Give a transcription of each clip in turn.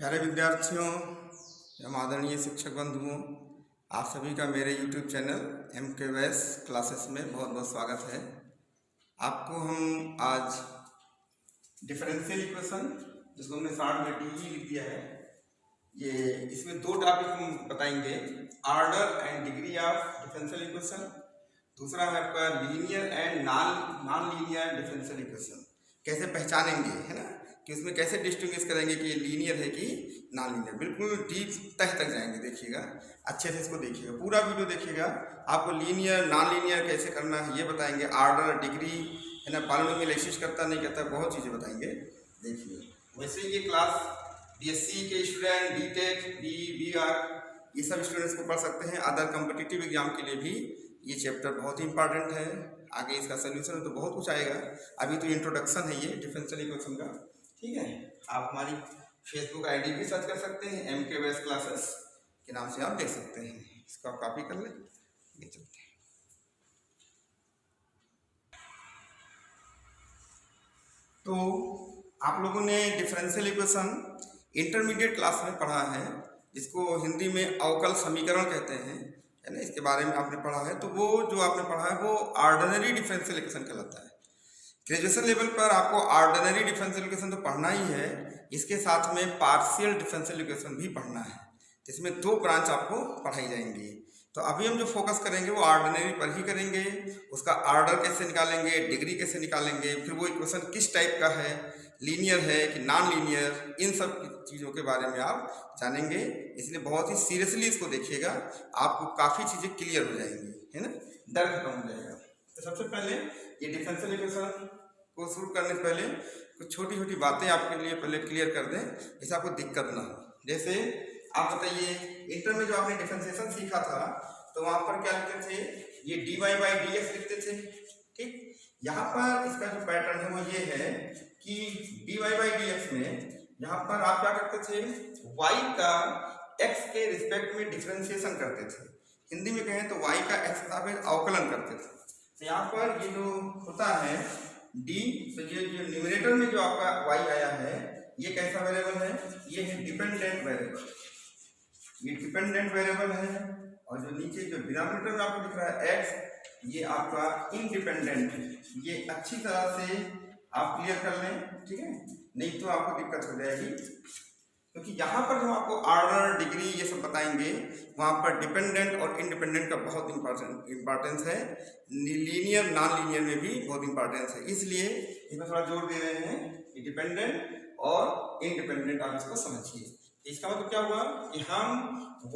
प्यारे विद्यार्थियों एवं आदरणीय शिक्षक बंधुओं, आप सभी का मेरे YouTube चैनल MKVS क्लासेस में बहुत बहुत स्वागत है। आपको हम आज डिफरेंशियल इक्वेशन, जिसको हमने शॉर्ट में DE लिख दिया है, ये इसमें दो टॉपिक हम बताएंगे। Order and degree of differential equation, दूसरा है आपका linear and non linear differential equation. कैसे पहचानेंगे, है ना, कि उसमें कैसे डिस्टिंग्विश करेंगे कि ये लीनियर है कि नॉन लीनियर। बिल्कुल डीप तह तक जाएंगे, देखिएगा अच्छे से, इसको देखिएगा, पूरा वीडियो देखिएगा। आपको लीनियर नॉन लीनियर कैसे करना है ये बताएंगे। ऑर्डर, डिग्री, है ना, पॉलिनोमियल एक्सिस्ट करता नहीं करता, बहुत चीज़ें बताएंगे। देखिए, वैसे ये क्लास BSc के स्टूडेंट, BTech, BR, ये सब स्टूडेंट्स को पढ़ सकते हैं। अदर कम्पिटिटिव एग्जाम के लिए भी ये चैप्टर बहुत ही इंपॉर्टेंट है। आगे इसका सोल्यूशन तो बहुत कुछ आएगा, अभी तो इंट्रोडक्शन है ये डिफरेंशियल इक्वेशन का। ठीक है, आप हमारी फेसबुक आईडी भी सर्च कर सकते हैं, MKVS क्लासेस के नाम से आप देख सकते हैं। इसको आप कॉपी कर लें, ये चलते हैं। तो आप लोगों ने डिफरेंशियल इक्वेशन इंटरमीडिएट क्लास में पढ़ा है, जिसको हिंदी में अवकल समीकरण कहते हैं, है ना, इसके बारे में आपने पढ़ा है। तो वो जो आपने पढ़ा है वो ऑर्डिनरी डिफरेंशियल इक्वेशन कहलाता है। ग्रेजुएशन लेवल पर आपको ऑर्डिनरी डिफरेंशियल इक्वेशन तो पढ़ना ही है, इसके साथ में पार्शियल डिफरेंशियल इक्वेशन भी पढ़ना है। इसमें दो ब्रांच आपको पढ़ाई जाएंगी। तो अभी हम जो फोकस करेंगे वो ऑर्डिनरी पर ही करेंगे। उसका ऑर्डर कैसे निकालेंगे, डिग्री कैसे निकालेंगे, फिर वो इक्वेशन किस टाइप का है, लीनियर है कि नॉन लीनियर, इन सब चीज़ों के बारे में आप जानेंगे। इसलिए बहुत ही सीरियसली इसको देखिएगा, आपको काफ़ी चीज़ें क्लियर हो जाएंगी, है ना, डर खत्म हो जाएगा। तो सबसे पहले ये डिफरेंशियल इक्वेशन को शुरू करने से पहले कुछ छोटी छोटी बातें आपके लिए पहले क्लियर कर दें, जिससे आपको दिक्कत ना हो। जैसे आप बताइए, इंटर में जो आपने डिफरेंशिएशन सीखा था तो वहाँ पर क्या लिखते थे, ये dy/dx लिखते थे। ठीक, यहाँ पर इसका जो पैटर्न है वो ये है कि dy/dx में यहाँ पर आप क्या करते थे, y का x के रिस्पेक्ट में डिफरेंशिएशन करते थे। हिंदी में कहें तो y का x का अवकलन करते थे। तो यहाँ पर ये जो होता है d, तो ये जो न्यूमरेटर में जो आपका y आया है ये कैसा वेरिएबल है, ये है डिपेंडेंट वेरिएबल, ये डिपेंडेंट वेरिएबल है। और जो नीचे जो डिनोमिनेटर में आपको दिख रहा है x, ये आपका इंडिपेंडेंट है। ये अच्छी तरह से आप क्लियर कर लें, ठीक है, नहीं तो आपको दिक्कत हो जाएगी। क्योंकि यहाँ पर जो आपको ऑर्डर, डिग्री ये सब बताएंगे, वहाँ पर डिपेंडेंट और इंडिपेंडेंट का बहुत इंपॉर्टेंस है। लीनियर नॉन लीनियर में भी बहुत इंपॉर्टेंस है, इसलिए इसमें थोड़ा जोर दे रहे हैं कि डिपेंडेंट और इंडिपेंडेंट आप इसको समझिए। इसका मतलब क्या हुआ कि हम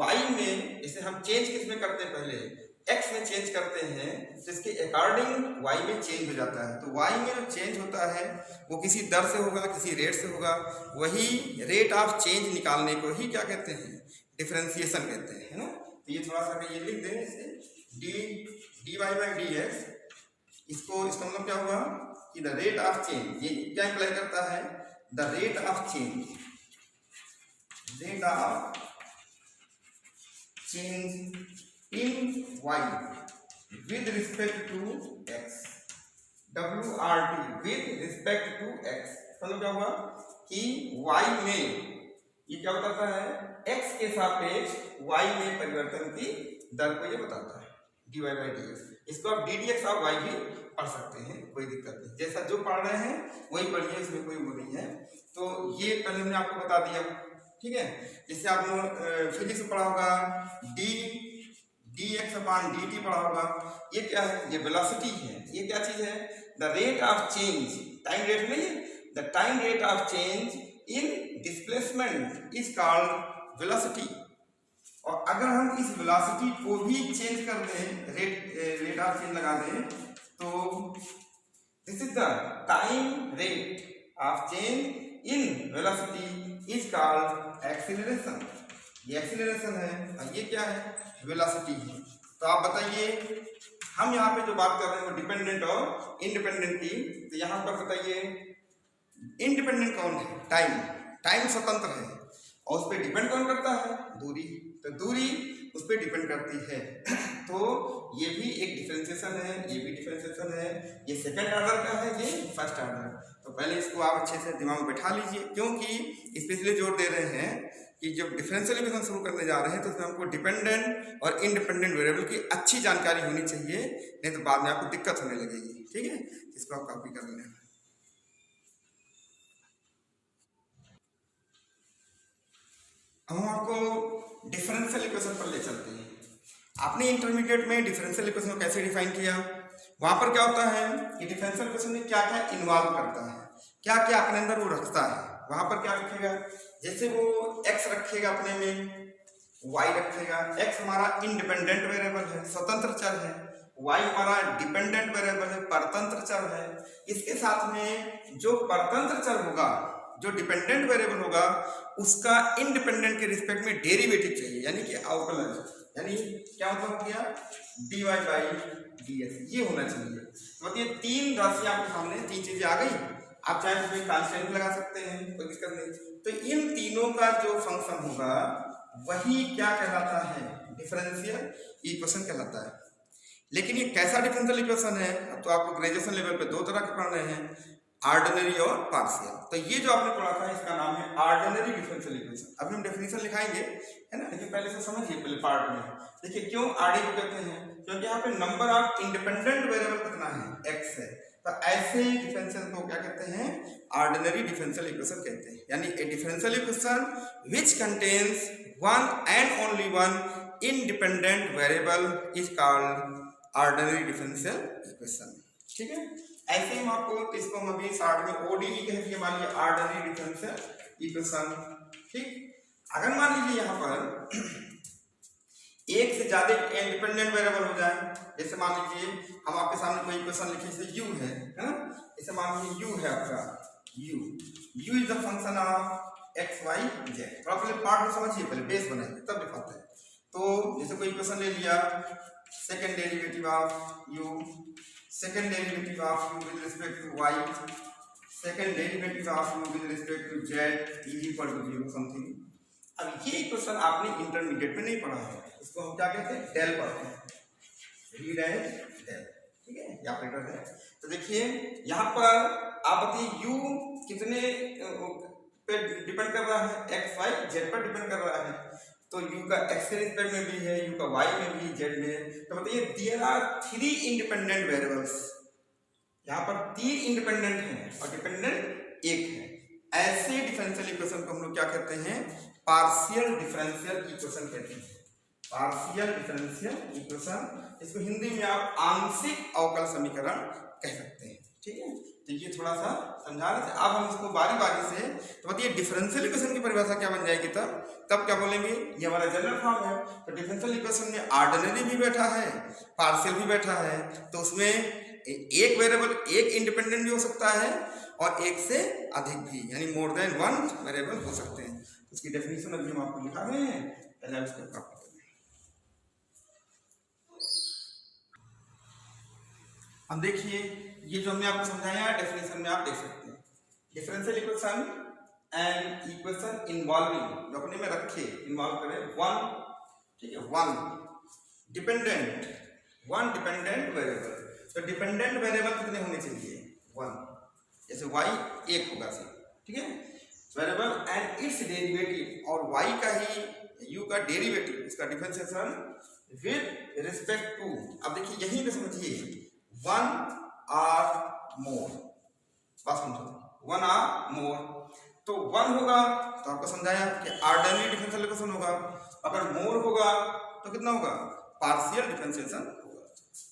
y में, जैसे हम चेंज किस में करते हैं, पहले x में चेंज करते हैं, जिसके अकॉर्डिंग y में चेंज हो जाता है। तो y में जो चेंज होता है वो किसी दर से होगा, किसी रेट से होगा। वही रेट ऑफ चेंज निकालने को ही क्या कहते हैं, डिफरेंशिएशन कहते हैं, है ना। तो ये थोड़ा सा ये लिख दें, इसे dy/dx, इसको, इसका मतलब क्या हुआ कि द रेट ऑफ चेंज, ये क्या इंप्लाई करता है, the rate of change, rate of change in y with respect to x, WRT with respect to x। मतलब क्या हुआ कि y में ये क्या बताता है, x के सापेक्ष y में परिवर्तन की दर को ये बताता है, dy/dx। इसको आप ddx ऑफ y भी पढ़ सकते हैं, कोई दिक्कत नहीं, जैसा जो पढ़ रहे हैं वही पढ़िए, इसमें कोई वो नहीं है। तो ये पहले हमने आपको बता दिया, ठीक है। जैसे आपने फिजिक्स में पढ़ा होगा dx/dt पढ़ा होगा। ये क्या है, ये वेलोसिटी है। ये क्या चीज है, the rate of change, time rate नहीं है, the time rate of change in displacement is called velocity. और अगर हम इस वेलोसिटी को भी चेंज कर दें, रेट ऑफ चेंज लगा दें, तो this is the time rate of change in velocity is called acceleration. ये एक्सीलरेशन है और ये क्या है, वेलोसिटी है। तो आप बताइए, हम यहाँ पे जो बात कर रहे हैं वो डिपेंडेंट और इंडिपेंडेंट की। तो यहाँ पर बताइए, इंडिपेंडेंट कौन है, टाइम, टाइम स्वतंत्र है, और उस पर डिपेंड कौन करता है, दूरी। तो दूरी उस पर डिपेंड करती है। तो ये भी एक डिफरेंशिएशन है, ये भी डिफरेंशिएशन है, ये सेकंड ऑर्डर का है, ये फर्स्ट ऑर्डर। तो पहले इसको आप अच्छे से दिमाग में बैठा लीजिए, क्योंकि स्पेशली जोर दे रहे हैं कि जब डिफरेंशियल इक्वेशन शुरू करने जा रहे हैं तो उसमें हमको डिपेंडेंट और इंडिपेंडेंट वेरिएबल की अच्छी जानकारी होनी चाहिए, नहीं तो बाद में आपको दिक्कत होने लगेगी। ठीक है, इसको आप कॉपी कर लें। हम आपको डिफरेंशियल इक्वेशन पर ले चलते हैं। आपने इंटरमीडिएट में डिफरेंशियल इक्वेशन को कैसे डिफाइन किया, वहां पर क्या होता है कि डिफरेंशियल इक्वेशन में क्या क्या इन्वॉल्व करता है, क्या क्या अपने अंदर वो रखता है। वहां पर क्या रखेगा, जैसे वो x रखेगा अपने में, y रखेगा। x हमारा इंडिपेंडेंट वेरिएबल है, स्वतंत्र चर है, y हमारा डिपेंडेंट वेरिएबल है, परतंत्र चर है। इसके साथ में जो परतंत्र चर होगा, जो डिपेंडेंट वेरिएबल होगा, उसका इंडिपेंडेंट के रिस्पेक्ट में डेरिवेटिव चाहिए, यानी कि अवकलन। यानी क्या मतलब किया, dy बाई dx ये होना चाहिए। मतलब ये तीन राशियां आपके सामने, तीन चीजें आ गई। आप चाहे उसमें कांस्टेंट लगा सकते हैं, कोई दिक्कत नहीं। तो इन तीनों का जो फंक्शन होगा वही क्या कहलाता है, डिफरेंशियल इक्वेशन कहलाता है। लेकिन ये कैसा डिफरेंशियल इक्वेशन है, अब तो आपको ग्रेजुएशन लेवल पे दो तरह के पढ़ रहे हैं, ऑर्डिनरी और पार्शियल। तो ये जो आपने पढ़ा था इसका नाम है ऑर्डिनरी डिफरेंशियल इक्वेशन। अभी हम डेफिनेशन लिखाएंगे, है ना, लेकिन पहले से समझिए पहले पार्ट में। देखिए क्यों आरडी को कहते हैं, क्योंकि यहाँ पे नंबर ऑफ इंडिपेंडेंट वेरिएबल कितना है, x है। तो ऐसे डिफरेंशियल को क्या कहते हैं, ऑर्डिनरी डिफरेंशियल इक्वेशन कहते हैं। यानी ए differential equation which contains one and only one independent variable is called ordinary differential equation. ठीक है, ऐसे ही हम आपको इसको हम अभी शॉर्ट में ओडीई कह दिए, मान लीजिए ऑर्डिनरी डिफरेंशियल इक्वेशन। ठीक, अगर मान लीजिए यहाँ पर एक से ज्यादा इंडिपेंडेंट वेरिएबल हो जाए, जैसे मान लीजिए हम आपके सामने कोई इक्वेशन लिखे, जैसे u है ना, जैसे मान लीजिए u है आपका, u is the function of x y z। थोड़ा पहले पार्ट में समझिए, पहले बेस बनाइए तब लिखाते हैं। तो जैसे कोई इक्वेशन ले लिया, second derivative of u, second derivative of u with respect to y, second derivative of u with respect to z is equal to 0 something. अब ये इक्वेशन आपने इंटरमीडिएट में नहीं पढ़ा है, इसको हम क्या कहते हैं, डेल पढ़ते हैं, रीड एंड डेल। ठीक है, ये ऑपरेटर है। तो देखिए यहाँ पर आप बताइए u कितने पे डिपेंड कर रहा है, x y z पर डिपेंड कर रहा है। तो u का x के रिस्पेक्ट में भी है, u का y में भी, z में। तो बताइए देयर आर 3 इंडिपेंडेंट वेरिएबल्स, यहाँ पर 3 इंडिपेंडेंट हैं और डिपेंडेंट एक है। ऐसे डिफरेंशियल इक्वेशन को हम लोग क्या कहते हैं, पार्शियल डिफरेंशियल इक्वेशन कहते हैं। पार्शियल डिफरेंशियल इक्वेशन, इसको हिंदी में आप आंशिक अवकल समीकरण कह सकते हैं। ठीक है, तो ये थोड़ा सा समझा रहे थे। अब हम इसको बारी बारी से, तो बताइए डिफरेंशियल इक्वेशन की परिभाषा क्या बन जाएगी, तब क्या बोलेंगे, ये हमारा जनरल फॉर्म है। तो डिफरेंशियल इक्वेशन में ऑर्डिनरी भी बैठा है, पार्शियल भी बैठा है। तो उसमें एक वेरिएबल, एक इंडिपेंडेंट भी हो सकता है और एक से अधिक भी, यानी मोर देन वन वेरिएबल हो सकते हैं। उसकी डेफिनेशन अभी हम आपको लिखा रहे हैं, पहले आप इसको कॉपी करें। अब देखिए ये जो हमने आपको समझाया है डेफिनेशन में आप देख सकते हैं, differential equation and equation involving, जो अपने में रखे, इन्वॉल्व करें वन, ठीक है, वन डिपेंडेंट वेरिएबल। तो डिपेंडेंट वेरिएबल कितने होने चाहिए, वन। जैसे y एक होगा सिर्फ, ठीक है, वेरिएबल एंड इट्स डेरिवेटिव, और y का ही u का डेरिवेटिव, इसका डिफरेंशिएशन विद रिस्पेक्ट टू। अब देखिए यहीं पे समझिए, वन आर मोर, बस समझो, वन आर मोर। तो वन होगा तो आपको समझाया कि ऑर्डिनरी डिफरेंशियल इक्वेशन होगा, अगर मोर होगा तो कितना होगा, पार्शियल डिफरेंशिएशन होगा।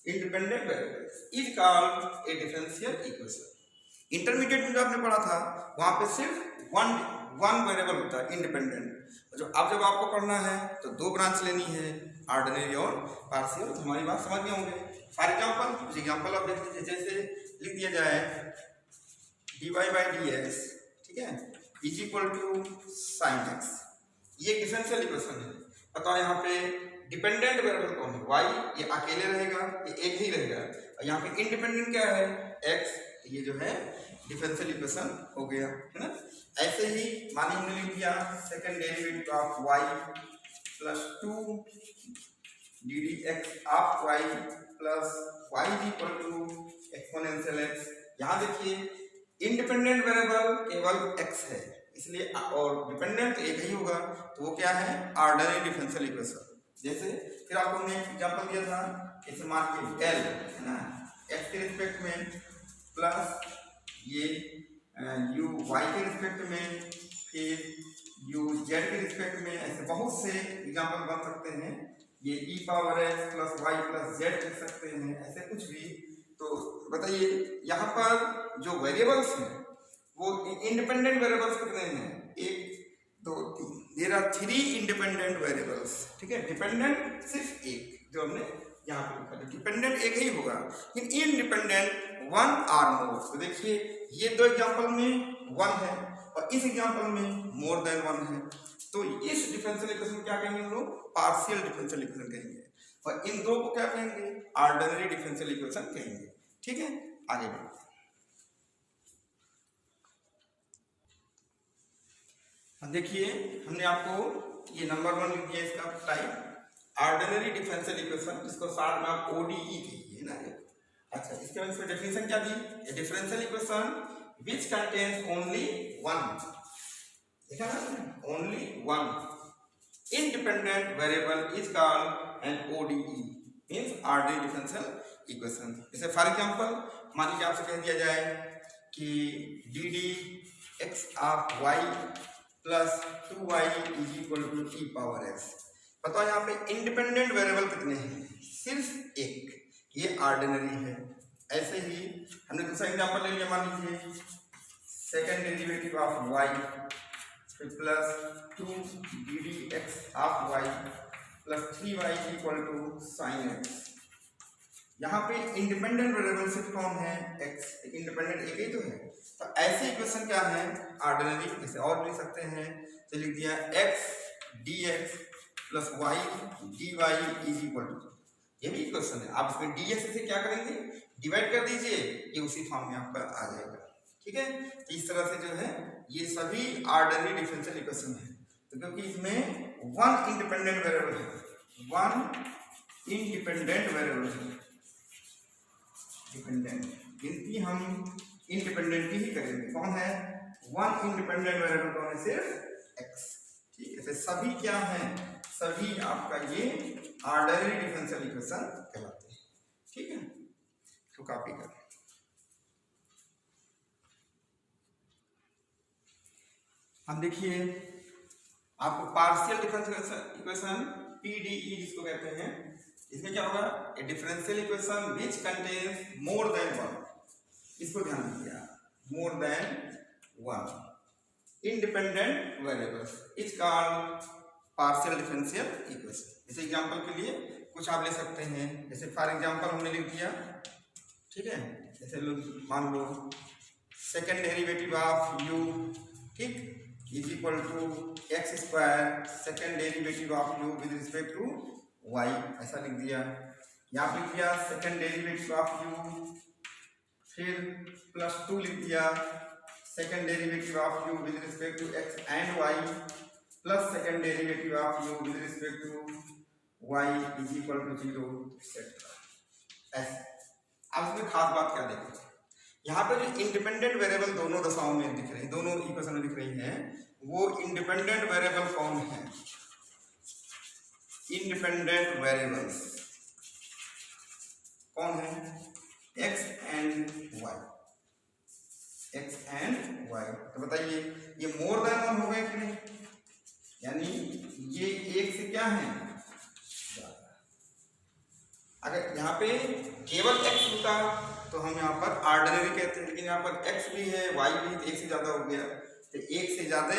Independent variable is called a differential equation. Intermediate में जो आपने पढ़ा था वहां पे सिर्फ वन वेरिएबल होता है इंडिपेंडेंट। जब आपको पढ़ना है तो दो ब्रांच लेनी है, ऑर्डिनरी और पार्शियल। तो हमारी बात समझ गए होंगे। फॉर एग्जाम्पल, कुछ एग्जाम्पल आप देख लीजिए, जैसे लिख दिया जाए dy बाई dx, ठीक है, is equal to sine x। ये डिफरेंशियल इक्वेशन है। बताओ यहाँ पे डिपेंडेंट वेरिएबल कौन है, y, ये अकेले रहेगा, ये एक ही रहेगा, और यहाँ पे इंडिपेंडेंट क्या है, x। ये जो है डिफरेंशियल इक्वेशन हो गया, है ना। ऐसे ही मानिए हमने लिख दिया second derivative of y plus 2 d D x of Y plus y equal to exponential x. यहाँ देखिए इंडिपेंडेंट वेरिएबल केवल x है इसलिए, और डिपेंडेंट एक ही होगा, तो वो क्या है, ऑर्डिनरी डिफरेंशियल इक्वेशन। जैसे फिर आपको हमने एक एग्जांपल दिया था, जैसे मान के डेल है ना, x के रिस्पेक्ट में प्लस ये u y के रिस्पेक्ट में, फिर u z के रिस्पेक्ट में, ऐसे बहुत से एग्जांपल बन सकते हैं। ये e power x plus y plus z लिख सकते हैं, ऐसे कुछ भी। तो बताइए यहाँ पर जो वेरिएबल्स हैं वो इंडिपेंडेंट वेरिएबल्स कितने हैं, 1 2 3, देयर आर 3 इंडिपेंडेंट वेरिएबल्स, ठीक है। डिपेंडेंट सिर्फ एक, जो हमने यहाँ पे लिखा है, डिपेंडेंट एक ही होगा, लेकिन इनडिपेंडेंट 1 और मोर। तो देखिए ये दो एग्जांपल में 1 है और इस एग्जांपल में मोर देन 1 है, तो इस डिफरेंशियल इक्वेशन को क्या कहेंगे हम लोग, पार्शियल डिफरेंशियल इक्वेशन कहेंगे, और इन दो को क्या कहेंगे, ऑर्डिनरी डिफरेंशियल इक्वेशन कहेंगे, ठीक है। आगे बढ़ते हैं। देखिए हमने आपको ये नंबर 1 लिख दिया, इसका टाइप ऑर्डिनरी डिफरेंशियल इक्वेशन, जिसको शॉर्ट में आप ODE कहिए ना। अच्छा, इसके बाद इसमें डेफिनेशन क्या दी, a differential equation which contains only one, देखा ना, only one independent variable is called an ODE, means ordinary differential equation. जैसे फॉर एग्जांपल मान लीजिए आपसे कह दिया जाए कि D D x of Y plus 2y is equal to e power x। बताओ यहाँ पे इंडिपेंडेंट वेरिएबल कितने हैं, सिर्फ एक, ये ऑर्डिनरी है। ऐसे ही हमने दूसरा एग्जांपल ले लिया, मान लीजिए सेकंड डेरिवेटिव ऑफ y फिर plus 2 d D x of y plus 3y equal to sine x। यहाँ पे इंडिपेंडेंट वेरिएबल सिर्फ कौन है, x, इंडिपेंडेंट एक ही तो है। तो ऐसे इक्वेशन क्या है, ऑर्डिनरी। इसे और लिख सकते हैं, तो लिख दिया x dx plus y dy is equal to, ये भी इक्वेशन है। आप इसमें dx से क्या करेंगे, डिवाइड कर दीजिए, ये उसी फॉर्म में आपका आ जाएगा, ठीक है। तो इस तरह से जो है ये सभी ऑर्डिनरी डिफरेंशियल इक्वेशन है। तो क्योंकि इसमें वन इंडिपेंडेंट वेरिएबल है, वन इंडिपेंडेंट वेरिएबल है, डिपेंडेंट गिनती हम इंडिपेंडेंट ही करेंगे। कौन है, वन इंडिपेंडेंट वेरिएबल कौन है, सिर्फ x, ठीक है। तो सभी क्या है, सभी आपका ये ऑर्डिनरी डिफरेंशियल इक्वेशन कहलाते हैं, ठीक है। तो कॉपी कर, हम देखिए आपको पार्शियल डिफरेंशियल इक्वेशन PDE जिसको कहते हैं, इसमें क्या होगा, ए differential equation which contains more than one, इसको ध्यान दीजिए, more than one independent variables is called partial differential equation. जैसे एग्जांपल के लिए कुछ आप ले सकते हैं, जैसे फॉर एग्जांपल हमने लिख दिया, ठीक है। जैसे मान लो सेकंड डेरिवेटिव ऑफ u, ठीक, is equal to x square second derivative of u with respect to y, ऐसा लिख दिया। यहाँ पे लिख दिया सेकंड डेरिवेटिव ऑफ u, फिर प्लस 2 लिख दिया second derivative of u with respect to x and y plus second derivative of u with respect to y is equal to 0 etcetera. ऐसे अब इसमें खास बात क्या देखें, यहाँ पे जो इंडिपेंडेंट वेरिएबल दोनों दशाओं में दिख रही है, दोनों इक्वेशन में दिख रही हैं, वो इंडिपेंडेंट वेरिएबल कौन है, इंडिपेंडेंट वेरिएबल्स कौन है, x and y, x and y। तो बताइए ये मोर देन वन हो गए कि नहीं, यानी ये एक से क्या है, अगर यहाँ पे केवल x होता तो हम यहाँ पर ऑर्डिनरी कहते हैं, लेकिन यहाँ पर x भी है y भी, तो एक से ज्यादा हो गया, तो एक से ज्यादा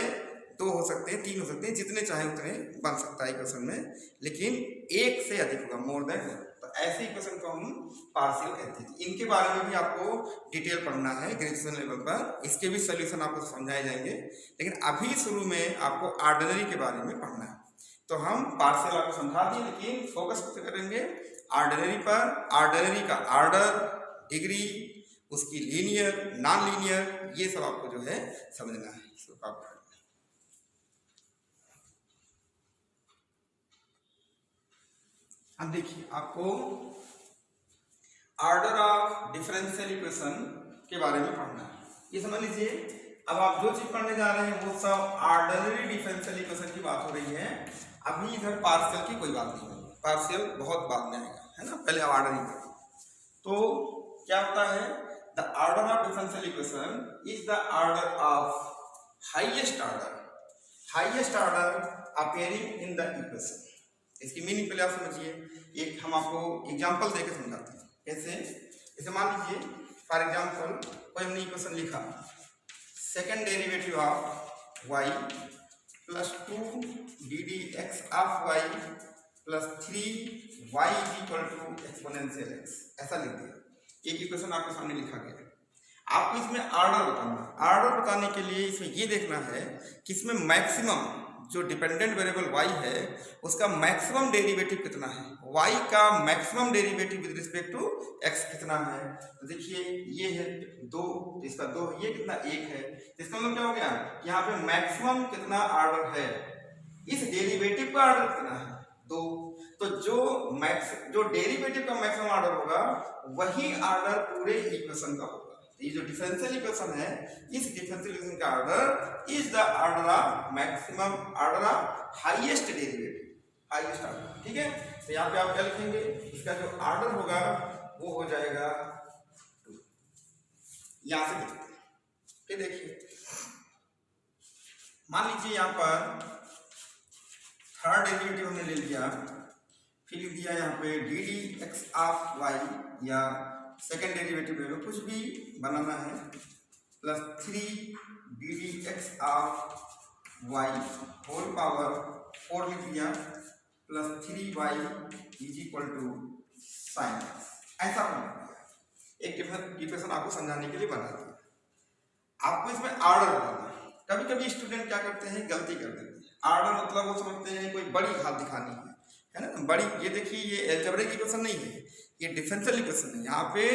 2 हो सकते हैं, 3 हो सकते हैं, जितने चाहे उतने बन सकता है इक्वेशन में, लेकिन एक से अधिक होगा, मोर देन। तो ऐसे इक्वेशन को हम पार्शियल कहते हैं। इनके बारे में भी आपको डिटेल पढ़ना है ग्रेजुएशन लेवल पर, इसके भी सोल्यूशन आपको समझाए जाएंगे, लेकिन अभी शुरू में आपको ऑर्डिनरी के बारे में पढ़ना है। तो हम पार्शियल आपको समझा दिए, लेकिन फोकस करेंगे ऑर्डिनरी पर। ऑर्डिनरी का ऑर्डर, डिग्री, उसकी लीनियर, नॉन लीनियर, ये सब आपको जो है समझना है। अब देखिए आपको ऑर्डर ऑफ डिफरेंशियल इक्वेशन के बारे में पढ़ना है। ये समझ लीजिए, अब आप जो चीज पढ़ने जा रहे हैं वो सब ऑर्डिनरी डिफरेंशियल इक्वेशन की बात हो रही है। अभी इधर पार्शियल की कोई बात नहीं होगी, पार्शियल बहुत बाद में आएगा, है ना, पहले ऑर्डर ही करें। तो क्या होता है, the order of differential equation is the order of highest order appearing in the equation. इसकी मीनिंग पहले आप समझिए, एक हम आपको एग्जांपल देकर समझाते हैं। कैसे? जैसे मान लीजिए फॉर एग्जांपल कोई हमने इक्वेशन लिखा, second derivative of y plus 2 ddx of y plus 3y equal to exponential x, ऐसा लिख दिया। एक इक्वेशन आपके सामने लिखा गया, आपको इसमें ऑर्डर बताना है। ऑर्डर बताने के लिए इसमें ये देखना है कि इसमें मैक्सिमम जो डिपेंडेंट वेरिएबल y है उसका मैक्सिमम डेरिवेटिव कितना है, y का maximum derivative with respect to x कितना है। तो देखिए ये है 2, इसका 2, ये कितना 1 है। इसका मतलब क्या हो गया, यहाँ पे मैक्सिमम कितना ऑर्डर है, इस डेरिवेटिव का ऑर्डर कितना है 2। तो जो डेरिवेटिव का मैक्सिमम ऑर्डर होगा वही ऑर्डर पूरे इक्वेशन का होगा। ये जो डिफरेंशियल इक्वेशन है, इस डिफरेंशियल इक्वेशन का order is the order of maximum order of highest derivative, highest order. ठीक है, तो यहाँ पे आप क्या लिखेंगे, इसका जो ऑर्डर होगा वो हो जाएगा 2। यहां से देखते हैं, फिर देखिए मान लीजिए यहाँ पर थर्ड डेरिवेटिव हमने ले लिया, फिर लिख दिया यहाँ पे ddx ऑफ y, या सेकेंड डेरिवेटिव ले लो, कुछ भी बनाना है, plus 3 ddx of y whole power 4 लिख दिया, plus 3y is equal to sine x, ऐसा बना दिया। एक इक्वेशन आपको समझाने के लिए बना दिया। आपको इसमें ऑर्डर बनाना है। कभी कभी स्टूडेंट क्या करते हैं, गलती कर देते हैं। ऑर्डर मतलब वो समझते हैं कोई बड़ी घात दिखानी है ना, बड़ी। ये देखिए ये अलजेब्रिक इक्वेशन नहीं है, ये डिफरेंशियल इक्वेशन है। यहाँ पे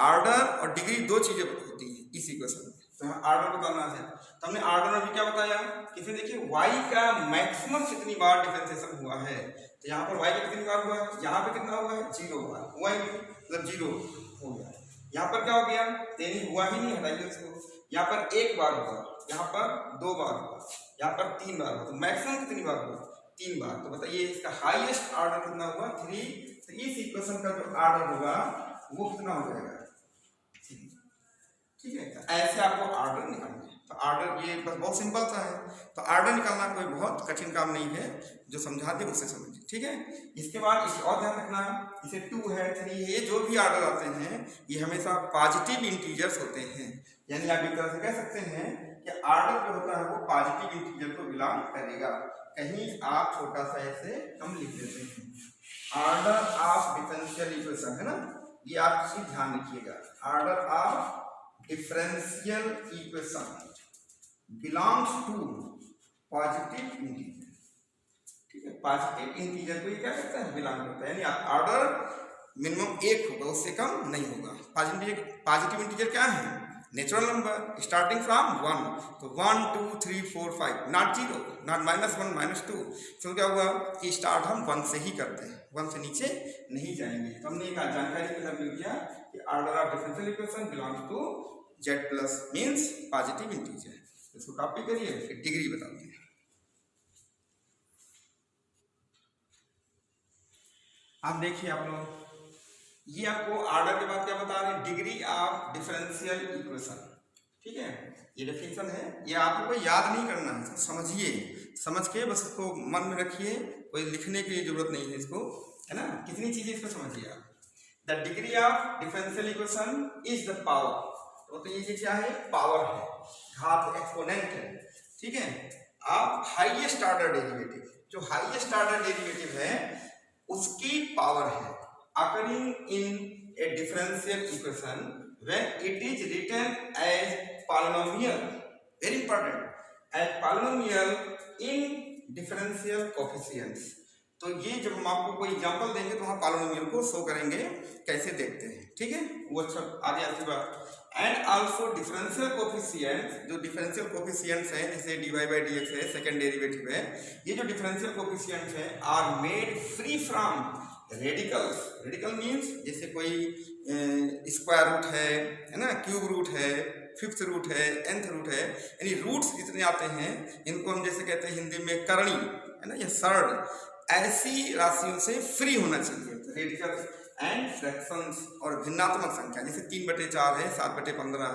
ऑर्डर और डिग्री दो चीजें होती हैं इस इक्वेशन में। तो यहाँ ऑर्डर बताना है, तो हमने ऑर्डर में भी क्या बताया कि इसमें देखिए y का मैक्सिमम कितनी बार डिफरेंशिएशन हुआ है। तो यहाँ पर y का कितनी बार हुआ है, यहाँ पे कितना हुआ है, 0 हुआ है, मतलब 0 हो गया। यहाँ पर क्या हो गया, तेनी हुआ ही नहीं, हटाइए इसको। यहाँ पर 1 बार हुआ, यहाँ पर 2 बार हुआ, यहाँ पर 3 बार हुआ। तो मैक्सिमम कितनी बार हुआ, 3 बार। तो बताइए इसका हाईएस्ट ऑर्डर कितना हुआ, 3। तो इस इक्वेशन का जो ऑर्डर होगा वो कितना हो जाएगा, 3। ठीक है, तो ऐसे आपको ऑर्डर निकालना है। तो ऑर्डर ये बस बहुत सिंपल सा है। तो ऑर्डर निकालना कोई बहुत कठिन काम नहीं है, जो समझा दे उससे समझिए। ठीक है, इसके बाद इसे और ध्यान रखना, इसे 2 है 3 है, ये जो भी ऑर्डर आते हैं ये हमेशा पॉजिटिव इंटीजर्स होते हैं। यानी आप एक तरह से कह सकते हैं कि ऑर्डर जो होता है वो पॉजिटिव इंटीजर को बिलोंग करेगा। कहीं आप छोटा सा ऐसे हम लिख देते हैं, ऑर्डर ऑफ डिफरेंशियल इक्वेशन, है ना, ये आप चीज ध्यान रखिएगा। Order of differential equation belongs to positive integer. ठीक है, पॉजिटिव इंटीजर को ये क्या करता है, बिलोंग करता है। यानी ऑर्डर मिनिमम 1 होगा, उससे कम नहीं होगा। पॉजिटिव इंटीजर क्या है, नेचुरल नंबर स्टार्टिंग फ्रॉम 1। तो 1 2 3 4 5, नॉट 0, नॉट -1 -2। तो क्या हुआ कि स्टार्ट हम 1 से ही करते हैं, 1 से नीचे नहीं जाएंगे। तो हमने एक जानकारी के लिए लिख दिया कि order of differential equation belongs to z plus means positive integer. इसको कॉपी करिए, फिर डिग्री बता दिए। आप देखिए आप लोग, ये आपको ऑर्डर के बाद क्या बता रहे हैं, डिग्री ऑफ डिफरेंशियल इक्वेशन। ठीक है, ये डेफिनेशन है, ये आपको याद नहीं करना है, समझिए, समझ के बस इसको मन में रखिए, कोई लिखने की जरूरत नहीं है इसको, है ना। कितनी चीजें इसको समझिए आप। The degree of differential equation is the power. तो ये क्या है, पावर है, घात, एक्सपोनेंट है। ठीक है, आप हाईएस्ट ऑर्डर डेरिवेटिव, जो हाईएस्ट ऑर्डर डेरिवेटिव है उसकी पावर है, occurring in a differential equation when it is written as polynomial, very important, as polynomial in differential coefficients। तो ये जब हम आपको कोई एग्जांपल देंगे तो हम पॉलिनोमियल को शो करेंगे, कैसे देखते हैं। ठीक है, वो अच्छा आगे आती बात। एंड आल्सो डिफरेंशियल कोफिशिएंट्स, जो डिफरेंशियल कोफिशिएंट्स हैं जैसे dy बाई dx है, सेकेंड डेरिवेटिव है, ये जो डिफरेंशियल कोफिशिएंट्स हैं are made free from radical means जैसे कोई स्क्वायर रूट है ना, क्यूब रूट है, फिफ्थ रूट है, nth रूट है, यानी रूट्स जितने आते हैं इनको हम जैसे कहते हैं हिंदी में करणी, है ना, या सर्ड, ऐसी राशियों से फ्री होना चाहिए। तो रेडिकल एंड फ्रैक्शंस और भिन्नात्मक संख्या जैसे 3/4 है, 7/15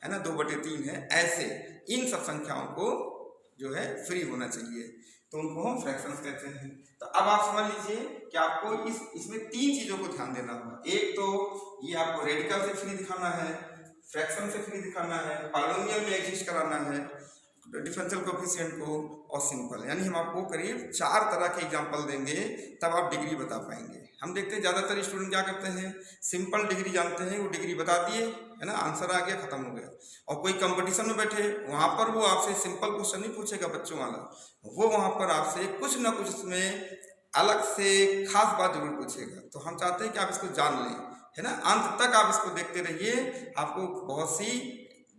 है ना, 2/3 है, ऐसे इन सब संख्याओं को जो है फ्री होना चाहिए, तो उनको हम फ्रैक्शंस कहते हैं। तो अब आप समझ लीजिए कि आपको इसमें 3 चीजों को ध्यान देना होगा। एक तो ये आपको रेडिकल से फ्री दिखाना है, फ्रैक्शन से फ्री दिखाना है, पॉलिनोमियल में एग्जिस्ट कराना है, डिफरेंशियल कोएफिशिएंट को, और सिंपल, यानी हम आपको करीब 4 तरह के एग्जांपल देंगे, तब आप डिग्री बता पाएंगे। हम देखते हैं ज़्यादातर स्टूडेंट क्या करते हैं, सिंपल डिग्री जानते हैं, वो डिग्री बता दिए, है ना, आंसर आ गया, खत्म हो गया। और कोई कंपटीशन में बैठे, वहाँ पर वो आपसे सिंपल क्वेश्चन नहीं पूछेगा बच्चों वाला, वो वहाँ पर आपसे कुछ ना कुछ उसमें अलग से खास बात जरूर पूछेगा। तो हम चाहते हैं कि आप इसको जान लें, है ना, अंत तक आप इसको देखते रहिए, आपको बहुत सी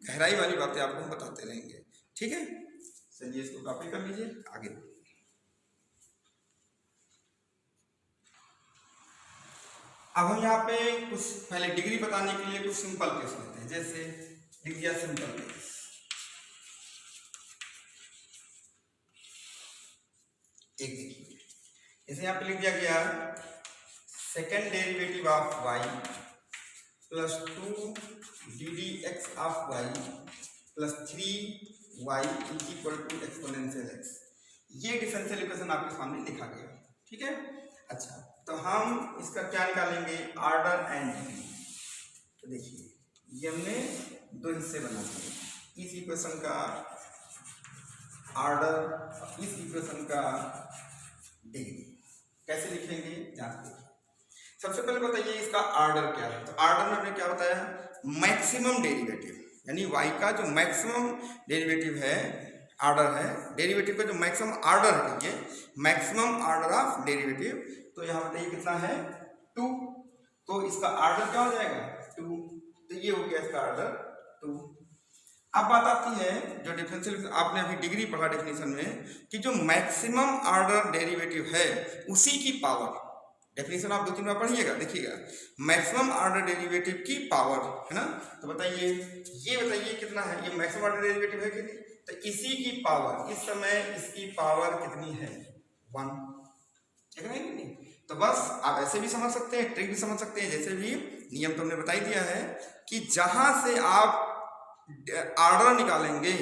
गहराई वाली बातें आपको हम बताते रहेंगे, ठीक है। चलिए इसको कॉपी कर लीजिए, आगे। अब हम यहाँ पे कुछ पहले डिग्री बताने के लिए कुछ सिंपल केस लेते हैं, जैसे लिख दिया सिंपल केस, एक देखिए, जैसे यहाँ पे लिख दिया गया second derivative of y plus 2 ddx of y plus 3y is equal to exponential x। ये डिफरेंशियल इक्वेशन आपके सामने लिखा गया, ठीक है। अच्छा, तो हम इसका क्या निकालेंगे, ऑर्डर एंड डिग्री। तो देखिए ये हमने 2 हिस्से बना दिए, इस इक्वेशन का ऑर्डर, इस इक्वेशन का डिग्री। कैसे लिखेंगे जानते हैं। सबसे पहले बताइए इसका ऑर्डर क्या है। तो ऑर्डर में हमने क्या बताया, मैक्सिमम डेरिवेटिव, यानी y का जो मैक्सिमम डेरिवेटिव है, ऑर्डर है, डेरिवेटिव का जो मैक्सिमम ऑर्डर है, ये मैक्सिमम ऑर्डर ऑफ डेरिवेटिव। तो यहाँ बताइए कितना है, 2, तो इसका ऑर्डर क्या हो जाएगा, 2, तो ये हो गया इसका ऑर्डर 2। अब बात आती है जो डिफरेंशियल, आपने अभी डिग्री पढ़ा डेफिनेशन में, कि जो मैक्सिमम ऑर्डर डेरिवेटिव है उसी की पावर, डेफिनेशन आप 2-3 बार पढ़िएगा, देखिएगा, मैक्सिमम ऑर्डर डेरिवेटिव की पावर, है ना। तो बताइए, ये बताइए कितना है, ये मैक्सिमम ऑर्डर डेरिवेटिव है कि नहीं, तो इसी की पावर, इस समय इसकी पावर कितनी है, 1, ठीक है नहीं। तो बस आप ऐसे भी समझ सकते हैं, ट्रिक भी समझ सकते हैं, जैसे भी नियम तो हमने बता ही दिया है कि जहां से आप ऑर्डर निकालेंगे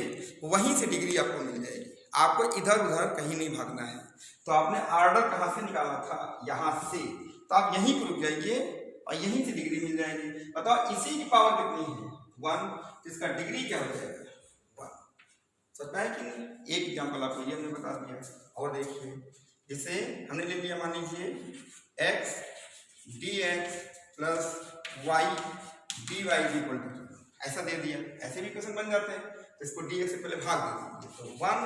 वहीं से डिग्री आपको मिल जाएगी, आपको इधर उधर कहीं नहीं भागना है। तो आपने ऑर्डर कहाँ से निकालना था, यहाँ से, तो आप यहीं पर रुक जाइए और यहीं से डिग्री मिल जाएगी। बताओ इसी की पावर कितनी है, 1, तो इसका डिग्री क्या हो जाएगा, 1। समझ पाए कि नहीं। एक एग्जाम्पल आपको ये हमने बता दिया, और देखिए जैसे हमने ले लिया, मान लीजिए x dx plus y dy equal to 0, ऐसा दे दिया, ऐसे भी क्वेश्चन बन जाते हैं। तो इसको dx से पहले भाग दे दीजिए, तो 1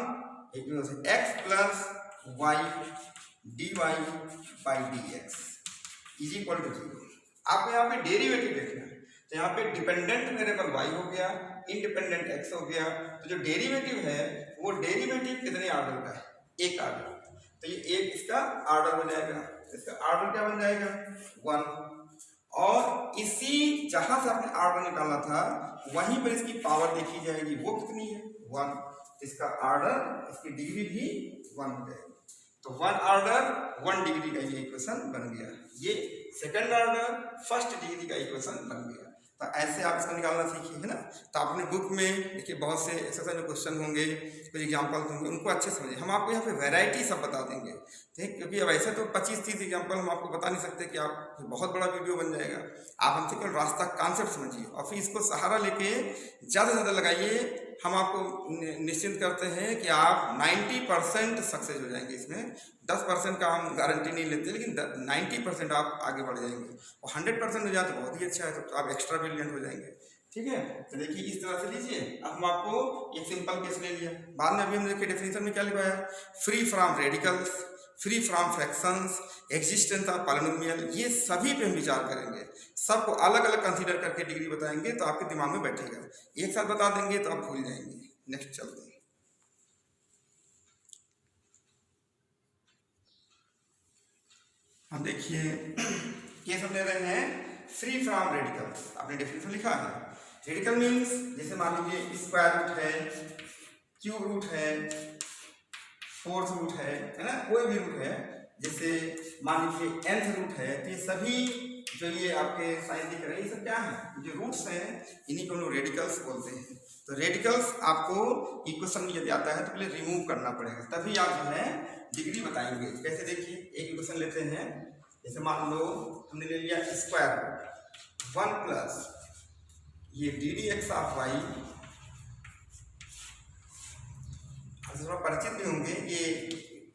x plus y dy by dx is equal to 0। आपको यहाँ पे डेरिवेटिव देखना है, तो यहाँ पे डिपेंडेंट वेरिएबल y हो गया, इंडिपेंडेंट x हो गया। तो जो डेरिवेटिव है वो डेरिवेटिव कितने ऑर्डर का है, एक ऑर्डर, तो ये एक इसका ऑर्डर हो जाएगा, इसका ऑर्डर क्या बन जाएगा, 1। और इसी जहां से आपने ऑर्डर निकाला था वहीं पर इसकी पावर देखी जाएगी, वो कितनी है, 1, इसका ऑर्डर, इसकी डिग्री भी 1 हो जाएगी। तो 1 ऑर्डर 1 डिग्री का ये इक्वेशन बन गया, ये सेकंड ऑर्डर फर्स्ट डिग्री का इक्वेशन बन गया। तो ऐसे आप इसको निकालना सीखिए, है ना। तो अपने बुक में देखिए बहुत से एक्सरसाइज में क्वेश्चन होंगे, कुछ एग्जाम्पल्स होंगे, उनको अच्छे समझिए। हम आपको यहाँ पे वैरायटी सब बता देंगे, ठीक, क्योंकि अब ऐसे तो 25-30 एग्जाम्पल हम आपको बता नहीं सकते कि आप बहुत बड़ा वीडियो बन जाएगा। आप हमसे केवल रास्ता कॉन्सेप्ट समझिए और फिर इसको सहारा लेके ज़्यादा से ज़्यादा लगाइए। हम आपको निश्चिंत करते हैं कि आप 90% सक्सेस हो जाएंगे इसमें। 10% का हम गारंटी नहीं लेते, लेकिन 90% आप आगे बढ़ जाएंगे, और 100% हो जाए तो बहुत ही अच्छा है, तो आप एक्स्ट्रा ब्रिलियंट हो जाएंगे, ठीक है। तो देखिए इस तरह से लीजिए। अब हम आपको एक सिंपल केस ले लिया, बाद में अभी हम देखिए डेफिनेशन में क्या लिखा है, free from radicals, free from fractions, existence of polynomial, ये सभी पे हम विचार करेंगे, सबको अलग अलग कंसीडर करके डिग्री बताएंगे, तो आपके दिमाग में बैठेगा। एक साथ बता देंगे तो आप भूल जाएंगे। नेक्स्ट चलते हैं। हम देखिए ये सब ले रहे हैं फ्री फ्रॉम रेडिकल्स। आपने डेफिनेशन लिखा है। रेडिकल मीन्स जैसे मान लीजिए स्क्वायर रूट है, क्यूब रूट है, फोर्थ रूट है ना, कोई भी रूट है, जैसे मान लीजिए nth रूट है, तो ये सभी जो ये आपके साइन दिख रहे हैं ये सब क्या है, जो रूट्स हैं इन्हीं को हम लोग रेडिकल्स बोलते हैं। तो रेडिकल्स आपको इक्वेशन में यदि आता है तो पहले रिमूव करना पड़ेगा, तभी आप जो है डिग्री बताएंगे। कैसे देखिए, एक इक्वेशन लेते हैं, जैसे मान लो हमने ले लिया स्क्वायर रूट 1 प्लस ये d D x of y, थोड़ा परिचित भी होंगे, ये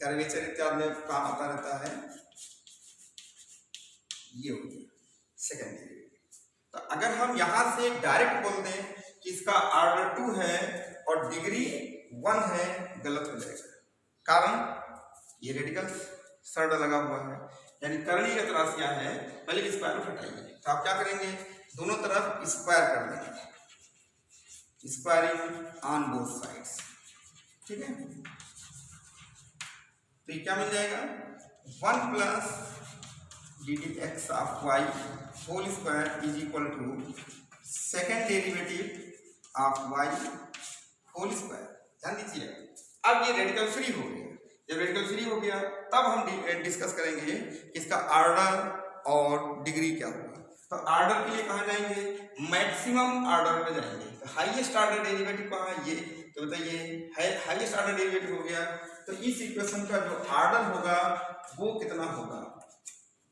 कर्वेचर इत्यादि में काम आता रहता है। ये हो गया सेकेंड डिग्री। तो अगर हम यहां से डायरेक्ट बोल दें कि इसका ऑर्डर 2 है और डिग्री 1 है, गलत हो जाएगा, कारण ये रेडिकल सर्ड लगा हुआ है, यानी करणीय राशि क्या है, पहले स्क्वायर रूट हटाइए। तो आप क्या करेंगे, दोनों तरफ स्क्वायर कर देंगे, स्क्वायरिंग ऑन बोथ साइड्स, ठीक है। तो ये क्या मिल जाएगा, 1 plus D D x of Y whole square is equal to second derivative of Y whole square. ध्यान दीजिए, अब ये रेडिकल फ्री हो गया। जब रेडिकल फ्री हो गया तब हम डिस्कस करेंगे कि इसका ऑर्डर और डिग्री क्या होगा। तो ऑर्डर के लिए कहाँ जाएंगे, मैक्सिमम ऑर्डर पे जाएंगे। तो हाईएस्ट ऑर्डर डेरिवेटिव कहाँ है, ये तो बताइए हाईएस्ट ऑर्डर डेरिवेटिव हो गया। तो इस इक्वेशन का जो ऑर्डर होगा वो कितना होगा,